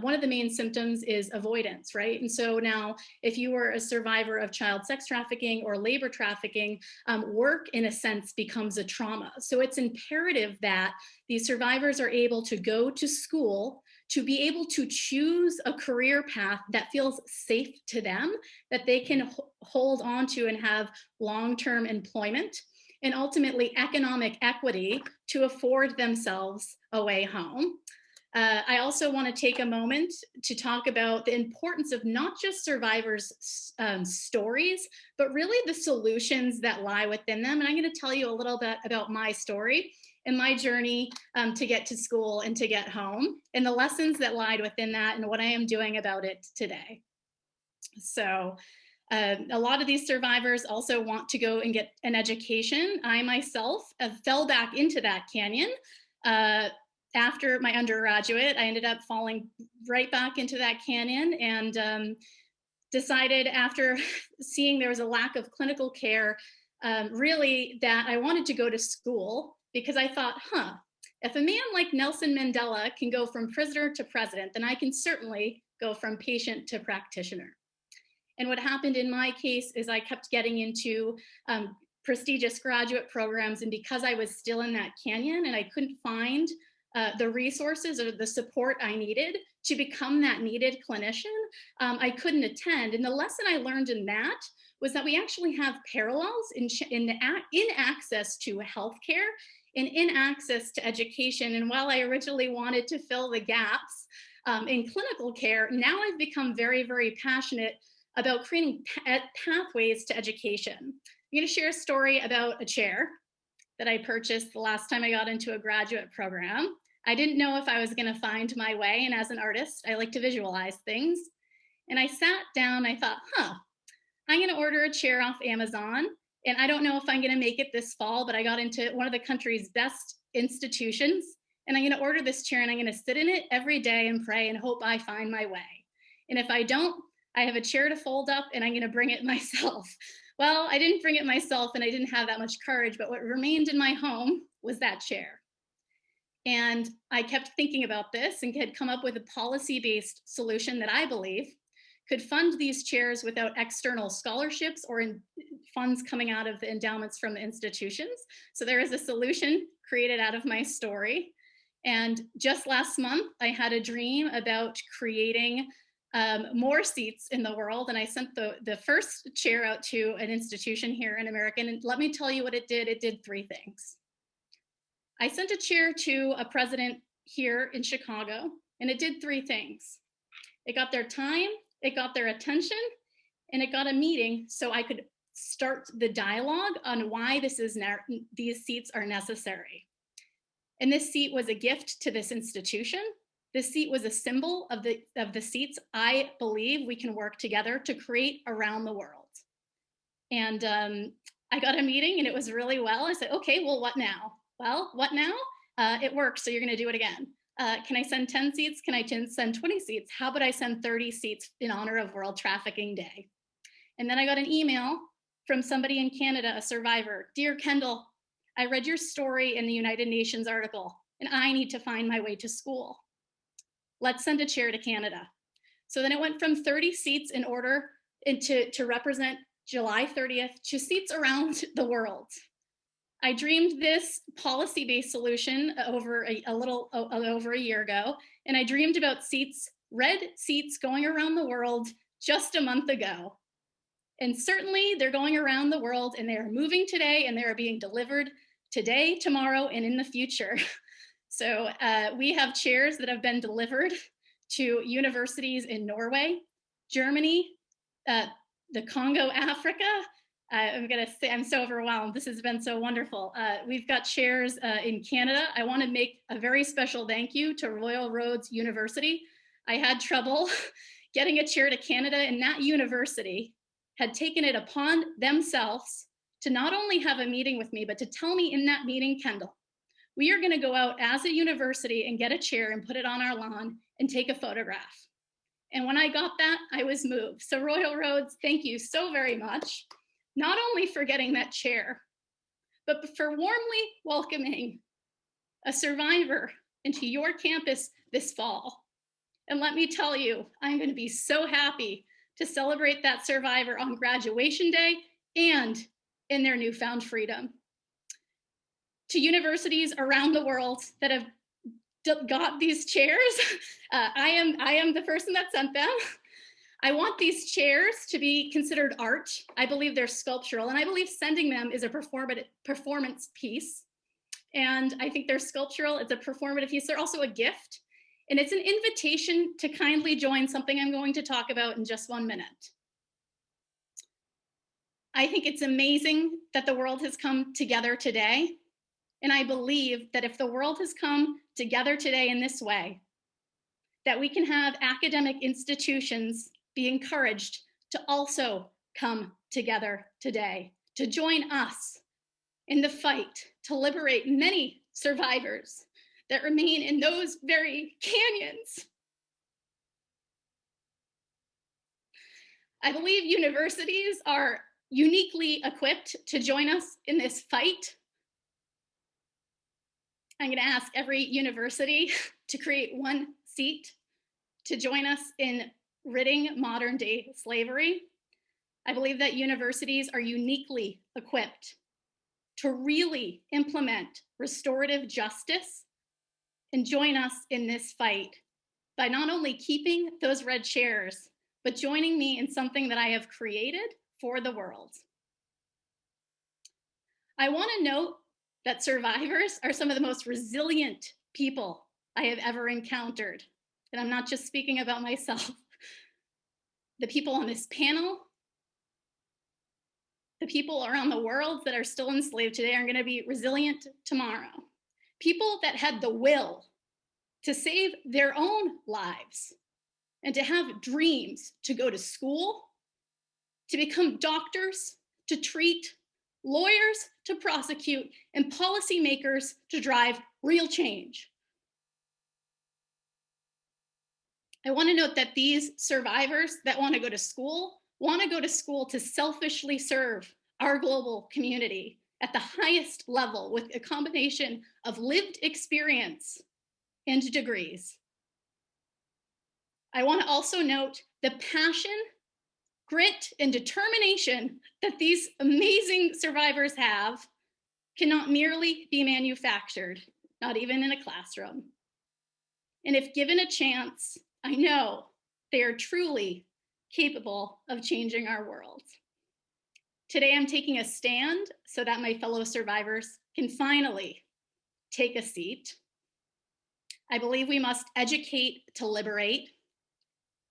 K: one of the main symptoms is avoidance, right? And so now, if you were a survivor of child sex trafficking or labor trafficking, work in a sense becomes a trauma. So it's imperative that these survivors are able to go to school, to be able to choose a career path that feels safe to them, that they can hold on to and have long-term employment, and ultimately economic equity to afford themselves a way home. I also want to take a moment to talk about the importance of not just survivors' stories, but really the solutions that lie within them. And I'm going to tell you a little bit about my story and my journey to get to school and to get home, and the lessons that lied within that and what I am doing about it today. So a lot of these survivors also want to go and get an education. I myself fell back into that canyon. After my undergraduate, I ended up falling right back into that canyon, and decided, after seeing there was a lack of clinical care, really that I wanted to go to school, because I thought, if a man like Nelson Mandela can go from prisoner to president, then I can certainly go from patient to practitioner. And what happened in my case is I kept getting into prestigious graduate programs, and because I was still in that canyon and I couldn't find the resources or the support I needed to become that needed clinician, I couldn't attend. And the lesson I learned in that was that we actually have parallels in access to healthcare and in access to education. And while I originally wanted to fill the gaps in clinical care, now I've become very, very passionate about creating pathways to education. I'm going to share a story about a chair that I purchased the last time I got into a graduate program. I didn't know if I was going to find my way, and as an artist, I like to visualize things. And I sat down, I thought, I'm going to order a chair off Amazon, and I don't know if I'm going to make it this fall, but I got into one of the country's best institutions, and I'm going to order this chair, and I'm going to sit in it every day and pray and hope I find my way. And if I don't, I have a chair to fold up, and I'm going to bring it myself. Well, I didn't bring it myself, and I didn't have that much courage, but what remained in my home was that chair. And I kept thinking about this and had come up with a policy-based solution that I believe could fund these chairs without external scholarships or funds coming out of the endowments from the institutions. So there is a solution created out of my story. And just last month, I had a dream about creating more seats in the world. And I sent the first chair out to an institution here in America. And let me tell you what it did. It did three things. I sent a chair to a president here in Chicago, and it did three things. It got their time, it got their attention, and it got a meeting so I could start the dialogue on why these seats are necessary. And this seat was a gift to this institution. This seat was a symbol of the seats I believe we can work together to create around the world. And I got a meeting, and it was really well. I said, okay, well, what now? Well, what now? It worked, so you're going to do it again. Can I send 10 seats? Can I send 20 seats? How about I send 30 seats in honor of World Trafficking Day? And then I got an email from somebody in Canada, a survivor. Dear Kendall, I read your story in the United Nations article, and I need to find my way to school. Let's send a chair to Canada. So then it went from 30 seats in order to represent July 30th to seats around the world. I dreamed this policy-based solution over a year ago, and I dreamed about red seats going around the world just a month ago. And certainly they're going around the world, and they are moving today, and they are being delivered today, tomorrow, and in the future. So we have chairs that have been delivered to universities in Norway, Germany, the Congo, Africa. I'm gonna say I'm so overwhelmed. This has been so wonderful. We've got chairs in Canada. I want to make a very special thank you to Royal Roads University. I had trouble getting a chair to Canada, and that university had taken it upon themselves to not only have a meeting with me, but to tell me in that meeting, Kendall, we are going to go out as a university and get a chair and put it on our lawn and take a photograph. And when I got that, I was moved. So Royal Roads, thank you so very much. not only for getting that chair, but for warmly welcoming a survivor into your campus this fall. And let me tell you, I'm going to be so happy to celebrate that survivor on graduation day and in their newfound freedom. To universities around the world that have got these chairs, I am the person that sent them. I want these chairs to be considered art. I believe they're sculptural, and I believe sending them is a performance piece. And I think they're sculptural, it's a performative piece. They're also a gift. And it's an invitation to kindly join something I'm going to talk about in just 1 minute. I think it's amazing that the world has come together today. And I believe that if the world has come together today in this way, that we can have academic institutions be encouraged to also come together today, to join us in the fight to liberate many survivors that remain in those very canyons. I believe universities are uniquely equipped to join us in this fight. I'm going to ask every university to create 1 seat to join us in ridding modern day slavery. I believe that universities are uniquely equipped to really implement restorative justice and join us in this fight by not only keeping those red chairs, but joining me in something that I have created for the world. I want to note that survivors are some of the most resilient people I have ever encountered. And I'm not just speaking about myself. The people on this panel, the people around the world that are still enslaved today are going to be resilient tomorrow. People that had the will to save their own lives and to have dreams to go to school, to become doctors, to treat, lawyers to prosecute, and policymakers to drive real change. I want to note that these survivors that want to go to school to selfishly serve our global community at the highest level with a combination of lived experience and degrees. I want to also note the passion, grit, and determination that these amazing survivors have cannot merely be manufactured, not even in a classroom. And if given a chance, I know they are truly capable of changing our world. Today, I'm taking a stand so that my fellow survivors can finally take a seat. I believe we must educate to liberate.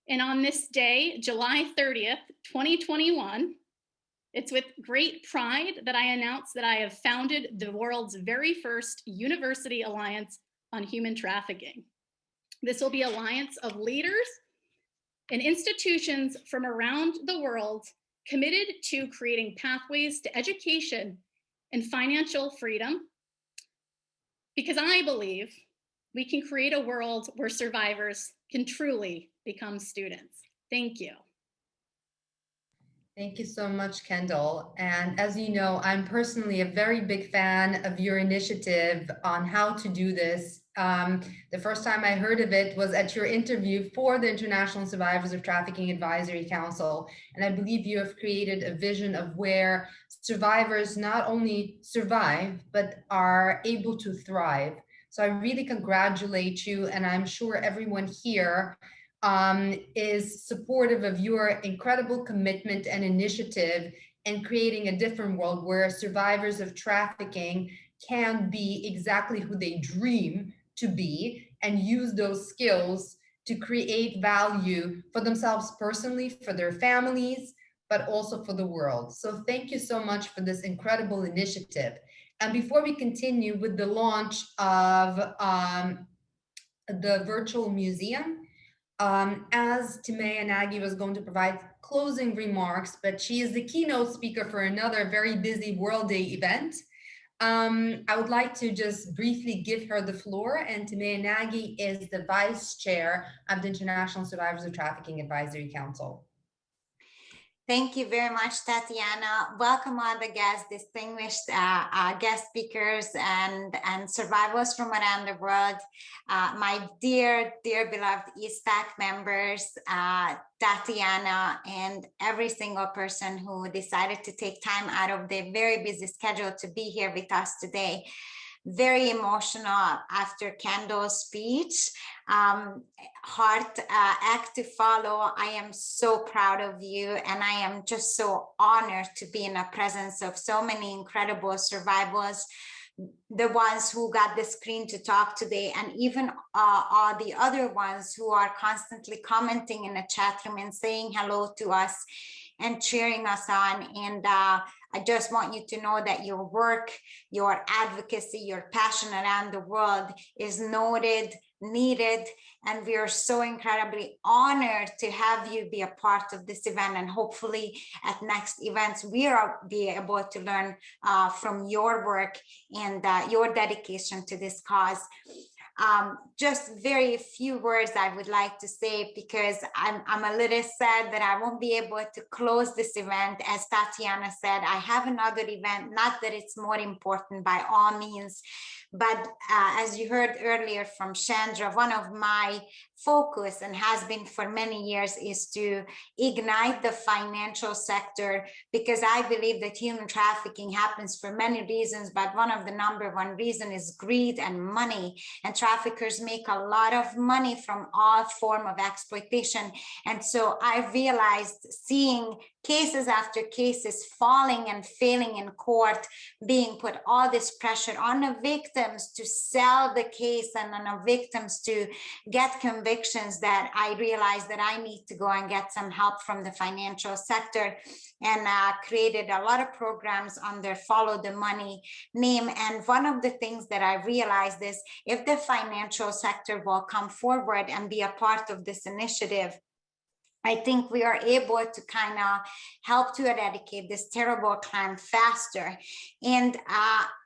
K: And on this day, July 30th, 2021, it's with great pride that I announce that I have founded the world's very first University Alliance on Human Trafficking. This will be an alliance of leaders and institutions from around the world committed to creating pathways to education and financial freedom, because I believe we can create a world where survivors can truly become students. Thank you.
A: Thank you so much, Kendall. And as you know, I'm personally a very big fan of your initiative on how to do this. The first time I heard of it was at your interview for the International Survivors of Trafficking Advisory Council. And I believe you have created a vision of where survivors not only survive, but are able to thrive. So I really congratulate you, and I'm sure everyone here is supportive of your incredible commitment and initiative in creating a different world where survivors of trafficking can be exactly who they dream to be and use those skills to create value for themselves personally, for their families, but also for the world. So thank you so much for this incredible initiative. And before we continue with the launch of the virtual museum, as Timea Nagy was going to provide closing remarks, but she is the keynote speaker for another very busy World Day event. I would like to just briefly give her the floor, and Timea Nagy is the Vice Chair of the International Survivors of Trafficking Advisory Council.
L: Thank you very much, Tatiana. Welcome all the guests, distinguished guest speakers and survivors from around the world. My dear, dear beloved ESPAC members, Tatiana, and every single person who decided to take time out of their very busy schedule to be here with us today. Very emotional after Kendall's speech. Heart act to follow. I am so proud of you, and I am just so honored to be in the presence of so many incredible survivors, the ones who got the screen to talk today, and even all the other ones who are constantly commenting in the chat room and saying hello to us and cheering us on. And I just want you to know that your work, your advocacy, your passion around the world is noted, needed, and we are so incredibly honored to have you be a part of this event. And hopefully at next events, we are be able to learn from your work and your dedication to this cause. Just very few words I would like to say, because I'm a little sad that I won't be able to close this event. As Tatiana said, I have another event, not that it's more important by all means, but as you heard earlier from Chandra, one of my focus and has been for many years is to ignite the financial sector, because I believe that human trafficking happens for many reasons, but one of the #1 reason is greed and money, and traffickers make a lot of money from all form of exploitation. And so I realized, seeing cases after cases falling and failing in court, being put all this pressure on the victims to sell the case and on the victims to get convictions, that I realized that I need to go and get some help from the financial sector, and created a lot of programs under Follow the Money name. And one of the things that I realized is, if the financial sector will come forward and be a part of this initiative, I think we are able to kind of help to eradicate this terrible crime faster. And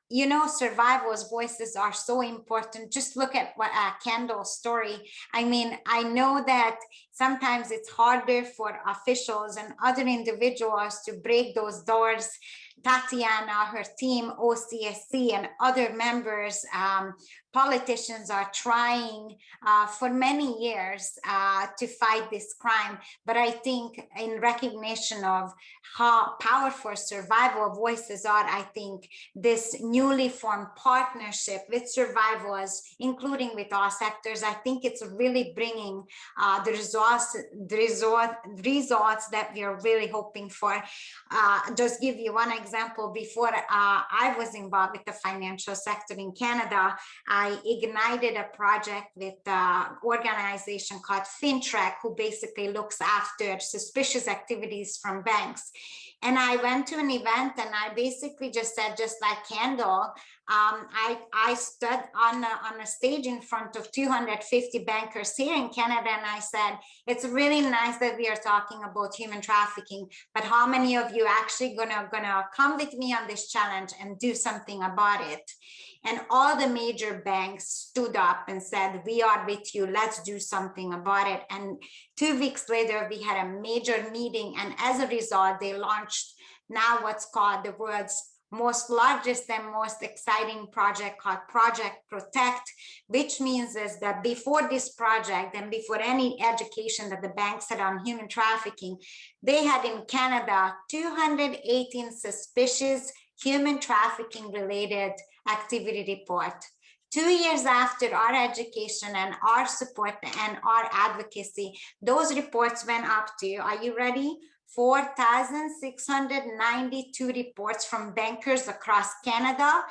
L: you know, survivors' voices are so important. Just look at what Kendall's story. I mean, I know that sometimes it's harder for officials and other individuals to break those doors. Tatiana, her team, OSCE, and other members, politicians are trying for many years to fight this crime. But I think in recognition of how powerful survival voices are, I think this newly formed partnership with survivors, including with all sectors, I think it's really bringing the results that we are really hoping for. Just give you one example. Before I was involved with the financial sector in Canada, I ignited a project with an organization called FinTrack, who basically looks after suspicious activities from banks. And I went to an event and I basically just said, just like Kendall, I stood on a stage in front of 250 bankers here in Canada, and I said, it's really nice that we are talking about human trafficking, but how many of you actually gonna come with me on this challenge and do something about it? And all the major banks stood up and said, we are with you, let's do something about it. And 2 weeks later, we had a major meeting. And as a result, they launched now what's called the world's most largest and most exciting project, called Project Protect, which means is that before this project and before any education that the banks had on human trafficking, they had in Canada 218 suspicious human trafficking related activity report. 2 years after our education and our support and our advocacy, those reports went up to, are you ready? 4,692 reports from bankers across Canada,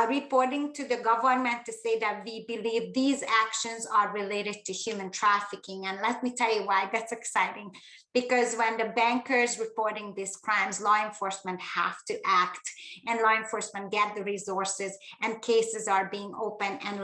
L: reporting to the government to say that we believe these actions are related to human trafficking. And let me tell you why that's exciting. Because when the bankers reporting these crimes, law enforcement have to act, and law enforcement get the resources, and cases are being opened, and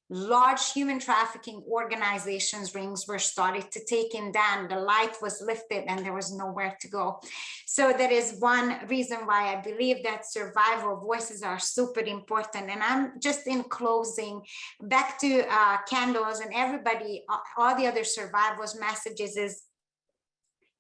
L: large human trafficking organizations rings were started to taken down. The light was lifted and there was nowhere to go. So that is one reason why I believe that survival voices are super important. And I'm just in closing, back to Kendall's and everybody, all the other survivors' messages is,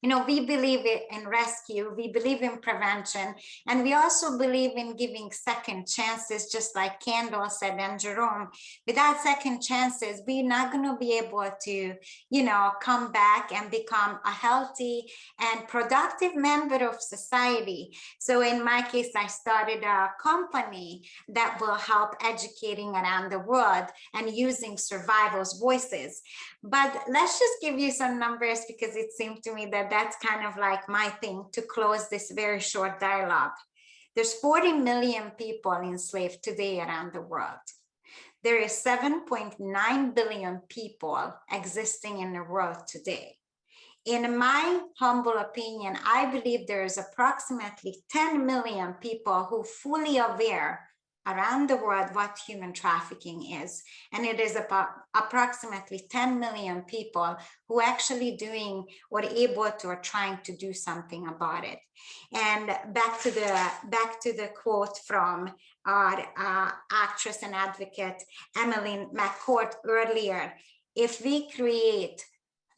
L: You know, we believe in rescue, we believe in prevention, and we also believe in giving second chances, just like Kendall said and Jerome. Without second chances, we're not going to be able to, you know, come back and become a healthy and productive member of society. So in my case, I started a company that will help educating around the world and using survivors' voices. But let's just give you some numbers, because it seemed to me that that's kind of like my thing to close this very short dialogue. There's 40 million people enslaved today around the world. There is 7.9 billion people existing in the world today. In my humble opinion, I believe there is approximately 10 million people who fully aware around the world what human trafficking is. And it is about approximately 10 million people who actually doing or able to or trying to do something about it. And back to the quote from our actress and advocate AnnaLynne McCord earlier, if we create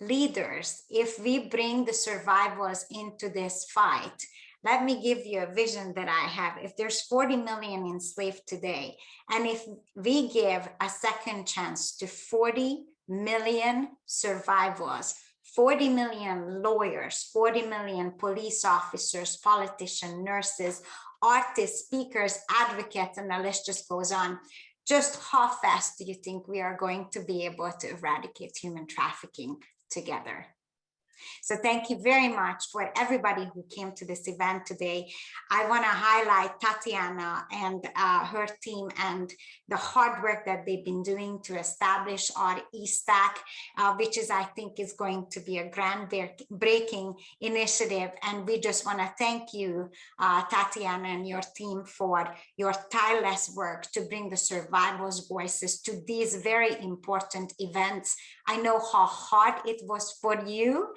L: leaders, if we bring the survivors into this fight, let me give you a vision that I have. If there's 40 million enslaved today, and if we give a second chance to 40 million survivors, 40 million lawyers, 40 million police officers, politicians, nurses, artists, speakers, advocates, and the list just goes on, just how fast do you think we are going to be able to eradicate human trafficking together? So thank you very much for everybody who came to this event today. I want to highlight Tatiana and her team and the hard work that they've been doing to establish our e-stack, which is, I think, is going to be a groundbreaking initiative. And we just want to thank you, Tatiana, and your team for your tireless work to bring the survivors' voices to these very important events. I know how hard it was for you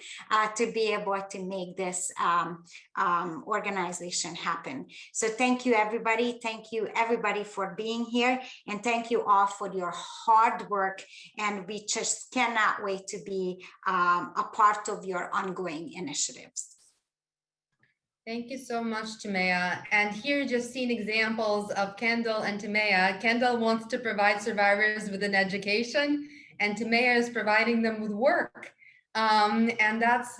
L: to be able to make this organization happen. So thank you, everybody. Thank you, everybody, for being here. And thank you all for your hard work. And we just cannot wait to be a part of your ongoing initiatives.
A: Thank you so much, Timea. And here just seeing examples of Kendall and Timea. Kendall wants to provide survivors with an education, and Timea is providing them with work. And that's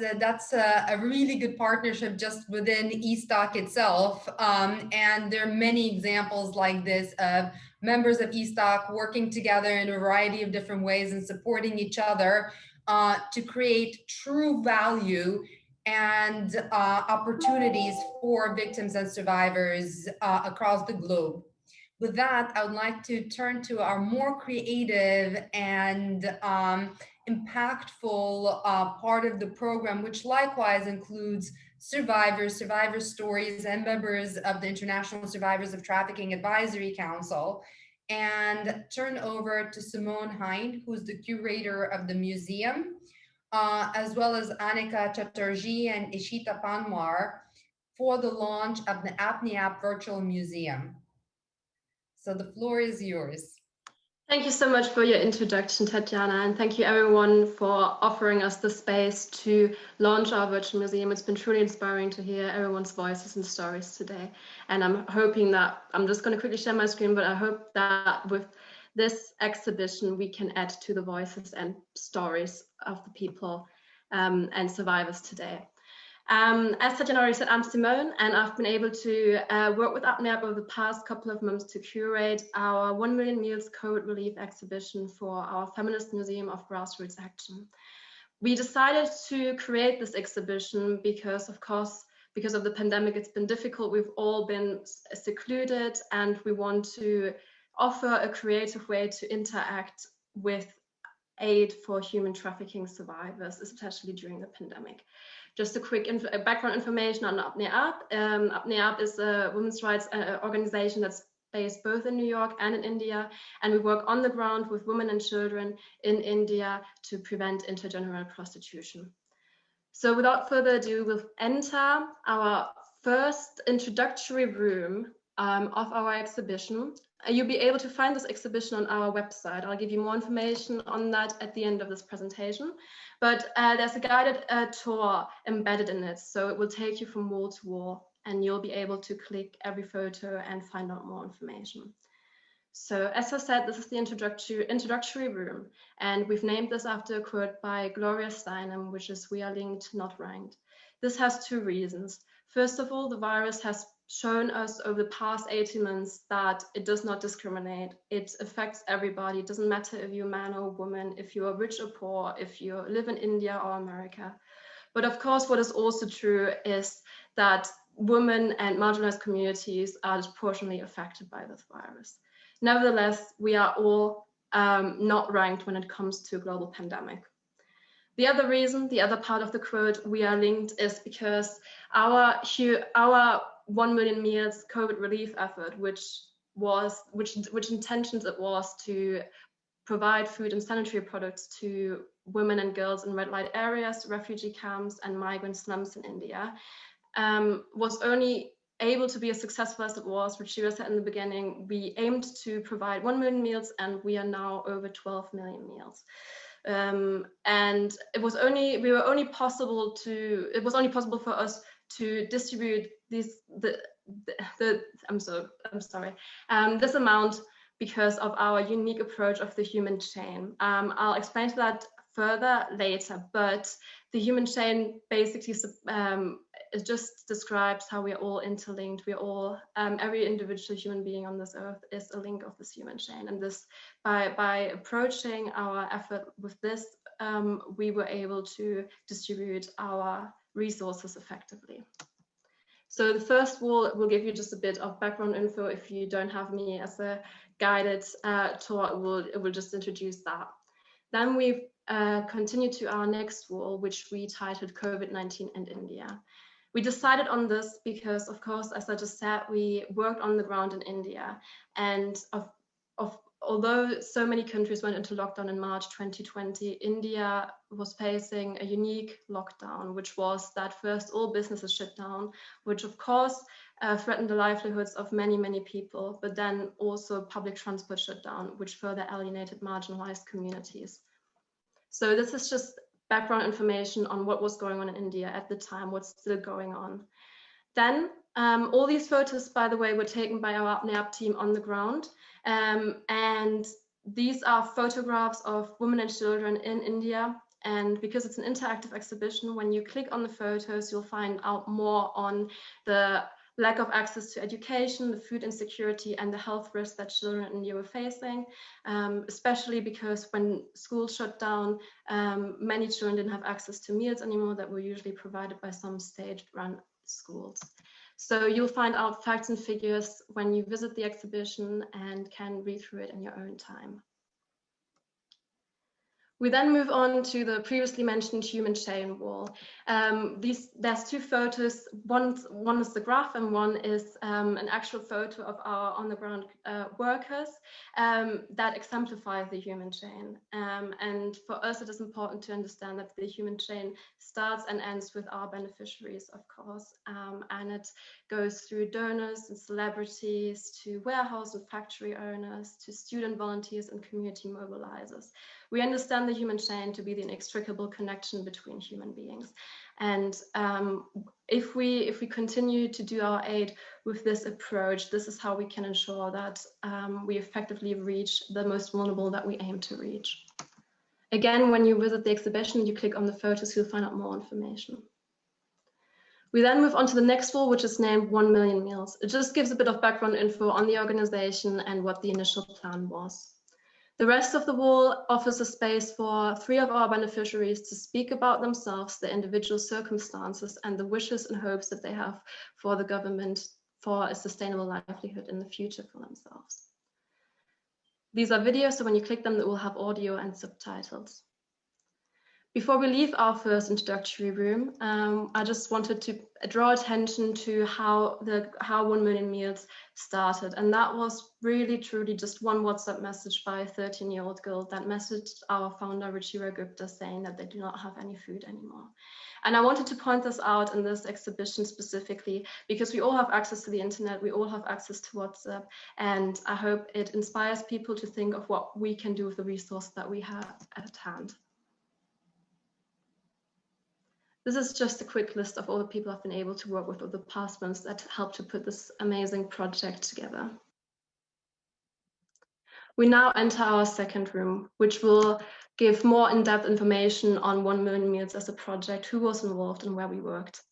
A: a really good partnership just within eStock itself. And there are many examples like this of members of eStock working together in a variety of different ways and supporting each other to create true value and opportunities for victims and survivors across the globe. With that, I would like to turn to our more creative and impactful part of the program, which likewise includes survivor stories, and members of the International Survivors of Trafficking Advisory Council, and turn over to Simone Hind, who's the curator of the museum, as well as Annika Chatterjee and Ishita Panwar for the launch of the Apne App Virtual Museum. So the floor is yours.
M: Thank you so much for your introduction, Tatiana, and thank you everyone for offering us the space to launch our virtual museum. It's been truly inspiring to hear everyone's voices and stories today. And I'm hoping that, I'm just going to quickly share my screen, but I hope that with this exhibition, we can add to the voices and stories of the people and survivors today. As Tatiana already said, I'm Simone, and I've been able to work with Apne over the past couple of months to curate our 1 Million Meals Code Relief exhibition for our Feminist Museum of Grassroots Action. We decided to create this exhibition because, of course, because of the pandemic, it's been difficult. We've all been secluded, and we want to offer a creative way to interact with aid for human trafficking survivors, especially during the pandemic. Just a quick background information on Apne App. Apne App is a women's rights organization that's based both in New York and in India, and we work on the ground with women and children in India to prevent intergender prostitution. So without further ado, we'll enter our first introductory room of our exhibition. You'll be able to find this exhibition on our website. I'll give you more information on that at the end of this presentation. But there's a guided tour embedded in it. So it will take you from wall to wall, and you'll be able to click every photo and find out more information. So as I said, this is the introductory room, and we've named this after a quote by Gloria Steinem, which is "We are linked, not ranked." This has two reasons. First of all, the virus has shown us over the past 18 months that it does not discriminate. It affects everybody. It doesn't matter if you're a man or a woman, if you are rich or poor, if you live in India or America. But of course, what is also true is that women and marginalized communities are disproportionately affected by this virus. Nevertheless, we are all not ranked when it comes to a global pandemic. The other reason, the other part of the quote, "We are linked," is because our 1 million meals COVID relief effort, which intentions it was to provide food and sanitary products to women and girls in red light areas, refugee camps, and migrant slums in India, was only able to be as successful as it was, which Shira said in the beginning. We aimed to provide 1 million meals, and we are now over 12 million meals. And it was only possible for us to distribute this amount because of our unique approach of the human chain. I'll explain to that further later, but the human chain basically it just describes how we are all interlinked. We are all, every individual human being on this earth is a link of this human chain. And this, by approaching our effort with this, we were able to distribute our resources effectively. So the first wall will give you just a bit of background info. If you don't have me as a guided tour, it will just introduce that. Then we've continued to our next wall, which we titled COVID-19 and India. We decided on this because, of course, as I just said, we worked on the ground in India. And although so many countries went into lockdown in March 2020, India was facing a unique lockdown, which was that first all businesses shut down, which of course threatened the livelihoods of many, many people, but then also public transport shut down, which further alienated marginalized communities. So this is just background information on what was going on in India at the time, what's still going on. Then all these photos, by the way, were taken by our Apne team on the ground. And these are photographs of women and children in India. And because it's an interactive exhibition, when you click on the photos, you'll find out more on the lack of access to education, the food insecurity, and the health risks that children in India were facing, especially because when schools shut down, many children didn't have access to meals anymore that were usually provided by some state-run schools. So you'll find out facts and figures when you visit the exhibition and can read through it in your own time. We then move on to the previously mentioned human chain wall. There's two photos. One is the graph, and one is an actual photo of our on-the-ground workers that exemplify the human chain. And for us, it is important to understand that the human chain starts and ends with our beneficiaries, of course, and it goes through donors and celebrities to warehouse and factory owners to student volunteers and community mobilizers. We understand the human chain to be the inextricable connection between human beings. And if we continue to do our aid with this approach, this is how we can ensure that we effectively reach the most vulnerable that we aim to reach. Again, when you visit the exhibition, you click on the photos, you'll find out more information. We then move on to the next wall, which is named 1 Million Meals. It just gives a bit of background info on the organization and what the initial plan was. The rest of the wall offers a space for 3 of our beneficiaries to speak about themselves, their individual circumstances, and the wishes and hopes that they have for the government for a sustainable livelihood in the future for themselves. These are videos, so when you click them, it will have audio and subtitles. Before we leave our first introductory room, I just wanted to draw attention to how 1 Million Meals started. And that was really, truly just one WhatsApp message by a 13-year-old girl that messaged our founder, Ruchira Gupta, saying that they do not have any food anymore. And I wanted to point this out in this exhibition specifically, because we all have access to the internet, we all have access to WhatsApp, and I hope it inspires people to think of what we can do with the resource that we have at hand. This is just a quick list of all the people I've been able to work with over the past months that helped to put this amazing project together. We now enter our second room, which will give more in-depth information on 1 Million Meals as a project, who was involved and where we worked.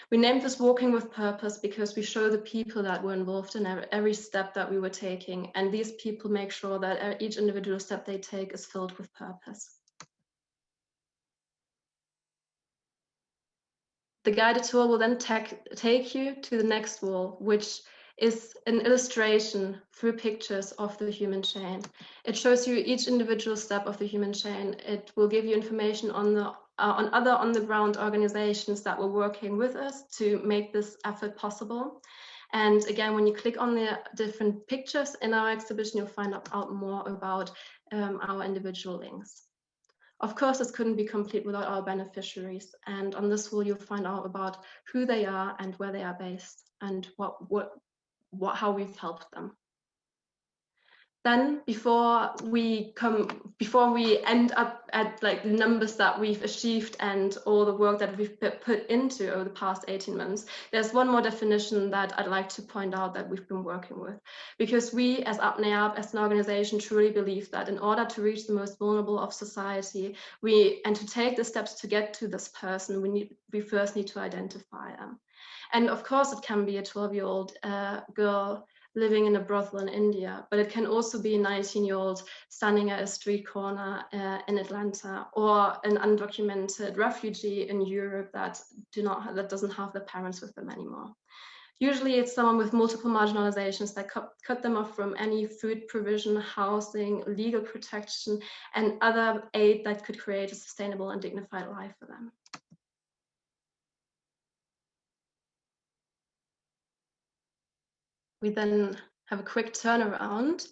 M: We named this Walking with Purpose because we show the people that were involved in every step that we were taking, and these people make sure that each individual step they take is filled with purpose. The guided tour will then take you to the next wall, which is an illustration through pictures of the human chain. It shows you each individual step of the human chain. It will give you information on other on-the-ground organizations that were working with us to make this effort possible. And again, when you click on the different pictures in our exhibition, you'll find out more about our individual links. Of course, this couldn't be complete without our beneficiaries. And on this wall, you'll find out about who they are and where they are based and how we've helped them. Then before we end up at like the numbers that we've achieved and all the work that we've put into over the past 18 months, there's one more definition that I'd like to point out that we've been working with. Because we as Apne, as an organization, truly believe that in order to reach the most vulnerable of society, and to take the steps to get to this person, we first need to identify them. And of course, it can be a 12-year-old girl living in a brothel in India, but it can also be a 19-year-old standing at a street corner in Atlanta, or an undocumented refugee in Europe that doesn't have their parents with them anymore. Usually it's someone with multiple marginalizations that cut them off from any food provision, housing, legal protection, and other aid that could create a sustainable and dignified life for them. We then have a quick turnaround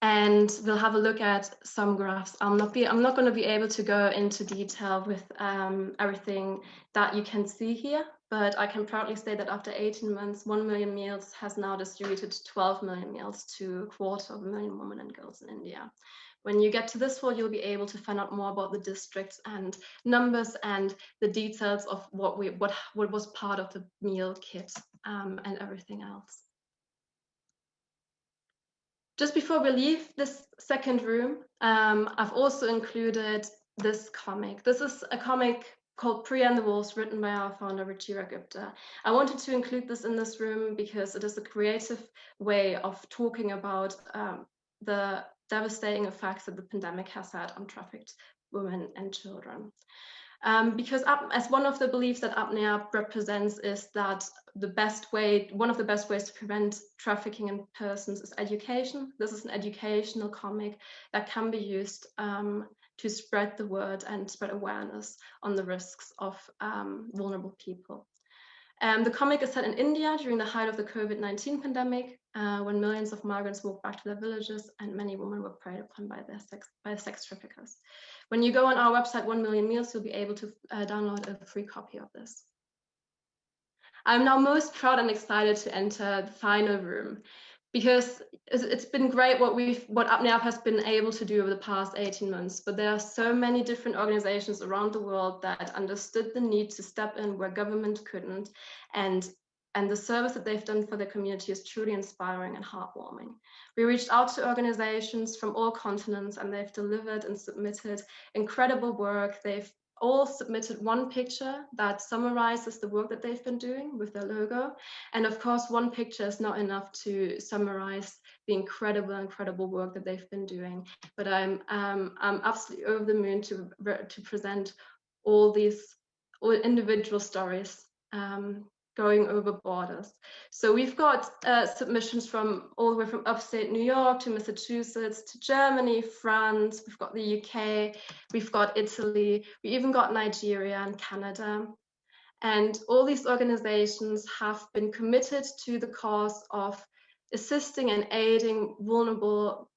M: and we'll have a look at some graphs. I'm not going to be able to go into detail with everything that you can see here, but I can proudly say that after 18 months, 1 Million Meals has now distributed 12 million meals to 250,000 women and girls in India. When you get to this wall, you'll be able to find out more about the districts and numbers and the details of what was part of the meal kit and everything else. Just before we leave this second room, I've also included this comic. This is a comic called Priya and the Wolves, written by our founder, Ruchira Gupta. I wanted to include this in this room because it is a creative way of talking about the devastating effects that the pandemic has had on trafficked women and children. Because as one of the beliefs that Apne represents is that one of the best ways to prevent trafficking in persons is education. This is an educational comic that can be used to spread the word and spread awareness on the risks of vulnerable people. The comic is set in India during the height of the COVID-19 pandemic, when millions of migrants moved back to their villages and many women were preyed upon by sex traffickers. When you go on our website, 1 Million Meals, you'll be able to download a free copy of this. I'm now most proud and excited to enter the final room, because it's been great what Apne has been able to do over the past 18 months, but there are so many different organizations around the world that understood the need to step in where government couldn't, and the service that they've done for their community is truly inspiring and heartwarming. We reached out to organizations from all continents, and they've delivered and submitted incredible work. They've all submitted one picture that summarizes the work that they've been doing with their logo. And of course, one picture is not enough to summarize the incredible work that they've been doing. But I'm absolutely over the moon to present all individual stories going over borders. So we've got submissions from all the way from upstate New York to Massachusetts to Germany, France, we've got the UK, we've got Italy, we even got Nigeria and Canada. And all these organizations have been committed to the cause of assisting and aiding vulnerable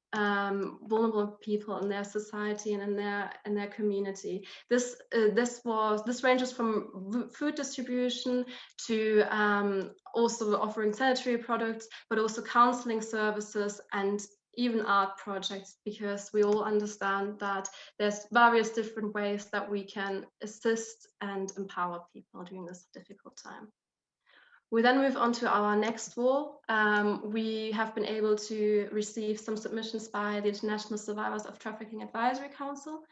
M: people in their society and in their community. This ranges from food distribution to also offering sanitary products, but also counseling services and even art projects, because we all understand that there's various different ways that we can assist and empower people during this difficult time. We then move on to our next wall. We have been able to receive some submissions by the International Survivors of Trafficking Advisory Council,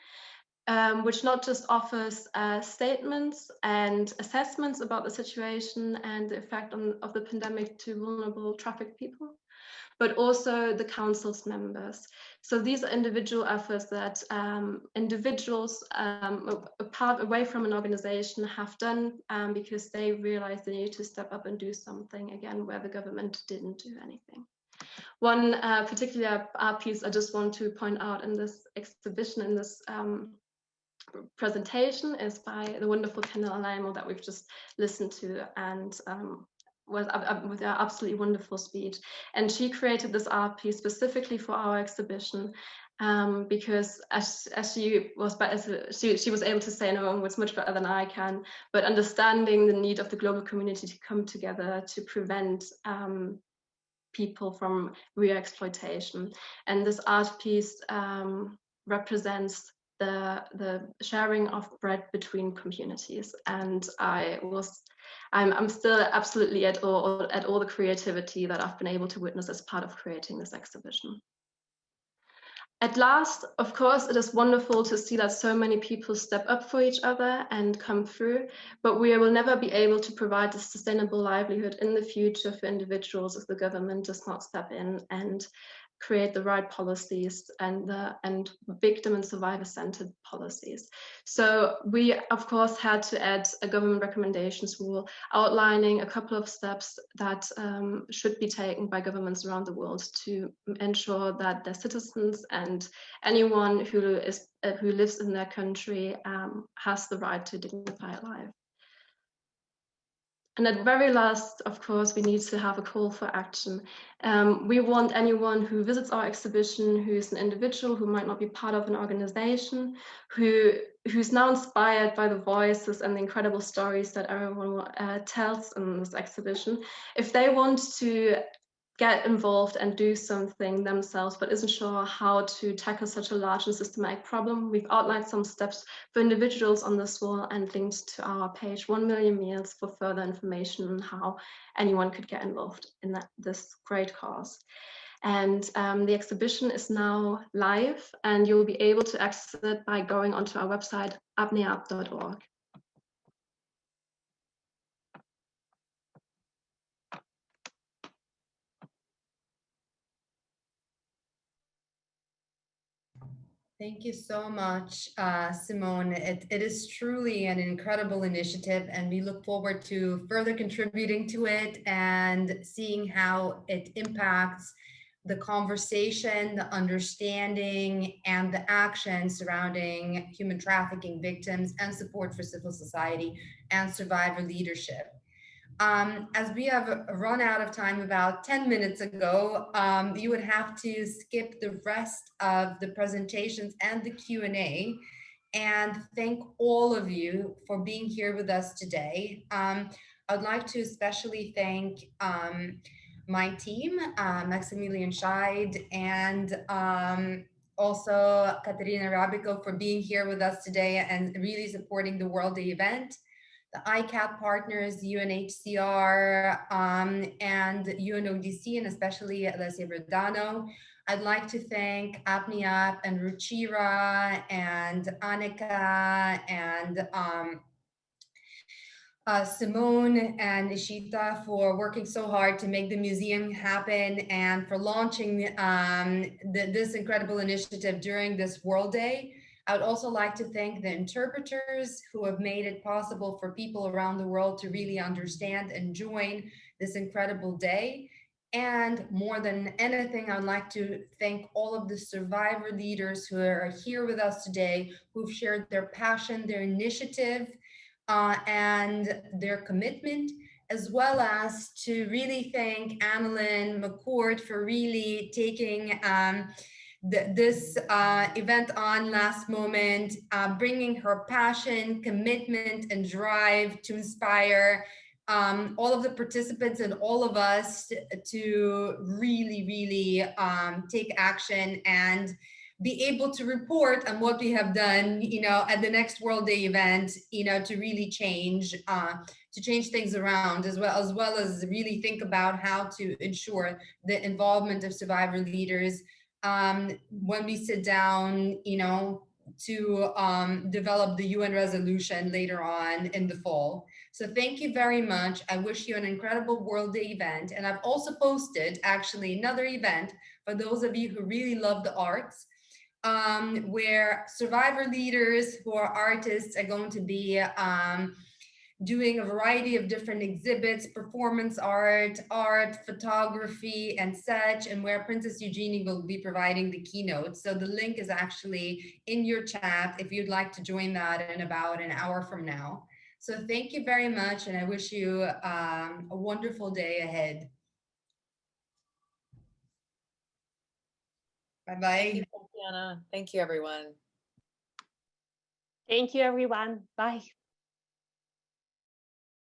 M: which not just offers statements and assessments about the situation and the effect of the pandemic to vulnerable trafficked people, but also the council's members. So these are individual efforts that individuals apart away from an organization have done because they realize they need to step up and do something again where the government didn't do anything. One particular art piece I just want to point out in this exhibition, in this presentation, is by the wonderful Kendall Alaimo that we've just listened to, and with an absolutely wonderful speech. And she created this art piece specifically for our exhibition because as she was able to say in her own words much better than I can, but understanding the need of the global community to come together to prevent people from re-exploitation. And this art piece represents the sharing of bread between communities. And I'm still absolutely at all the creativity that I've been able to witness as part of creating this exhibition. At last, of course, it is wonderful to see that so many people step up for each other and come through, but we will never be able to provide a sustainable livelihood in the future for individuals if the government does not step in and create the right policies and victim and survivor-centered policies. So we, of course, had to add a government recommendations rule outlining a couple of steps that should be taken by governments around the world to ensure that their citizens and anyone who lives in their country has the right to a dignified life. And at very last, of course, we need to have a call for action. We want anyone who visits our exhibition, who is an individual, who might not be part of an organization, who's now inspired by the voices and the incredible stories that everyone tells in this exhibition. If they want to get involved and do something themselves, but isn't sure how to tackle such a large and systematic problem, we've outlined some steps for individuals on this wall and linked to our page 1 Million Meals for further information on how anyone could get involved in this great cause. And the exhibition is now live, and you'll be able to access it by going onto our website, apneup.org.
A: Thank you so much, Simone. It is truly an incredible initiative, and we look forward to further contributing to it and seeing how it impacts the conversation, the understanding, and the action surrounding human trafficking victims and support for civil society and survivor leadership. As we have run out of time about 10 minutes ago, you would have to skip the rest of the presentations and the Q&A, and thank all of you for being here with us today. I'd like to especially thank my team, Maximilian Scheid, and also Katerina Rabico for being here with us today and really supporting the World Day event. The ICAT partners, UNHCR and UNODC, and especially Alessia Verdano. I'd like to thank Apne and Ruchira and Annika and Simone and Ishita for working so hard to make the museum happen and for launching this incredible initiative during this World Day. I would also like to thank the interpreters who have made it possible for people around the world to really understand and join this incredible day. And more than anything, I'd like to thank all of the survivor leaders who are here with us today, who've shared their passion, their initiative, and their commitment, as well as to really thank AnnaLynne McCord for really taking this event on last moment, bringing her passion, commitment, and drive to inspire all of the participants and all of us to really take action and be able to report on what we have done, at the next World Day event, to really change things around, as well as really think about how to ensure the involvement of survivor leaders when we sit down, to develop the UN resolution later on in the fall. So thank you very much. I wish you an incredible World Day event. And I've also posted actually another event for those of you who really love the arts, where survivor leaders who are artists are going to be doing a variety of different exhibits, performance art, photography, and such, and where Princess Eugenie will be providing the keynote. So the link is actually in your chat if you'd like to join that in about an hour from now. So thank you very much, and I wish you a wonderful day ahead. Bye-bye.
G: Thank you, Tatiana. Thank you, everyone.
B: Thank you, everyone. Bye.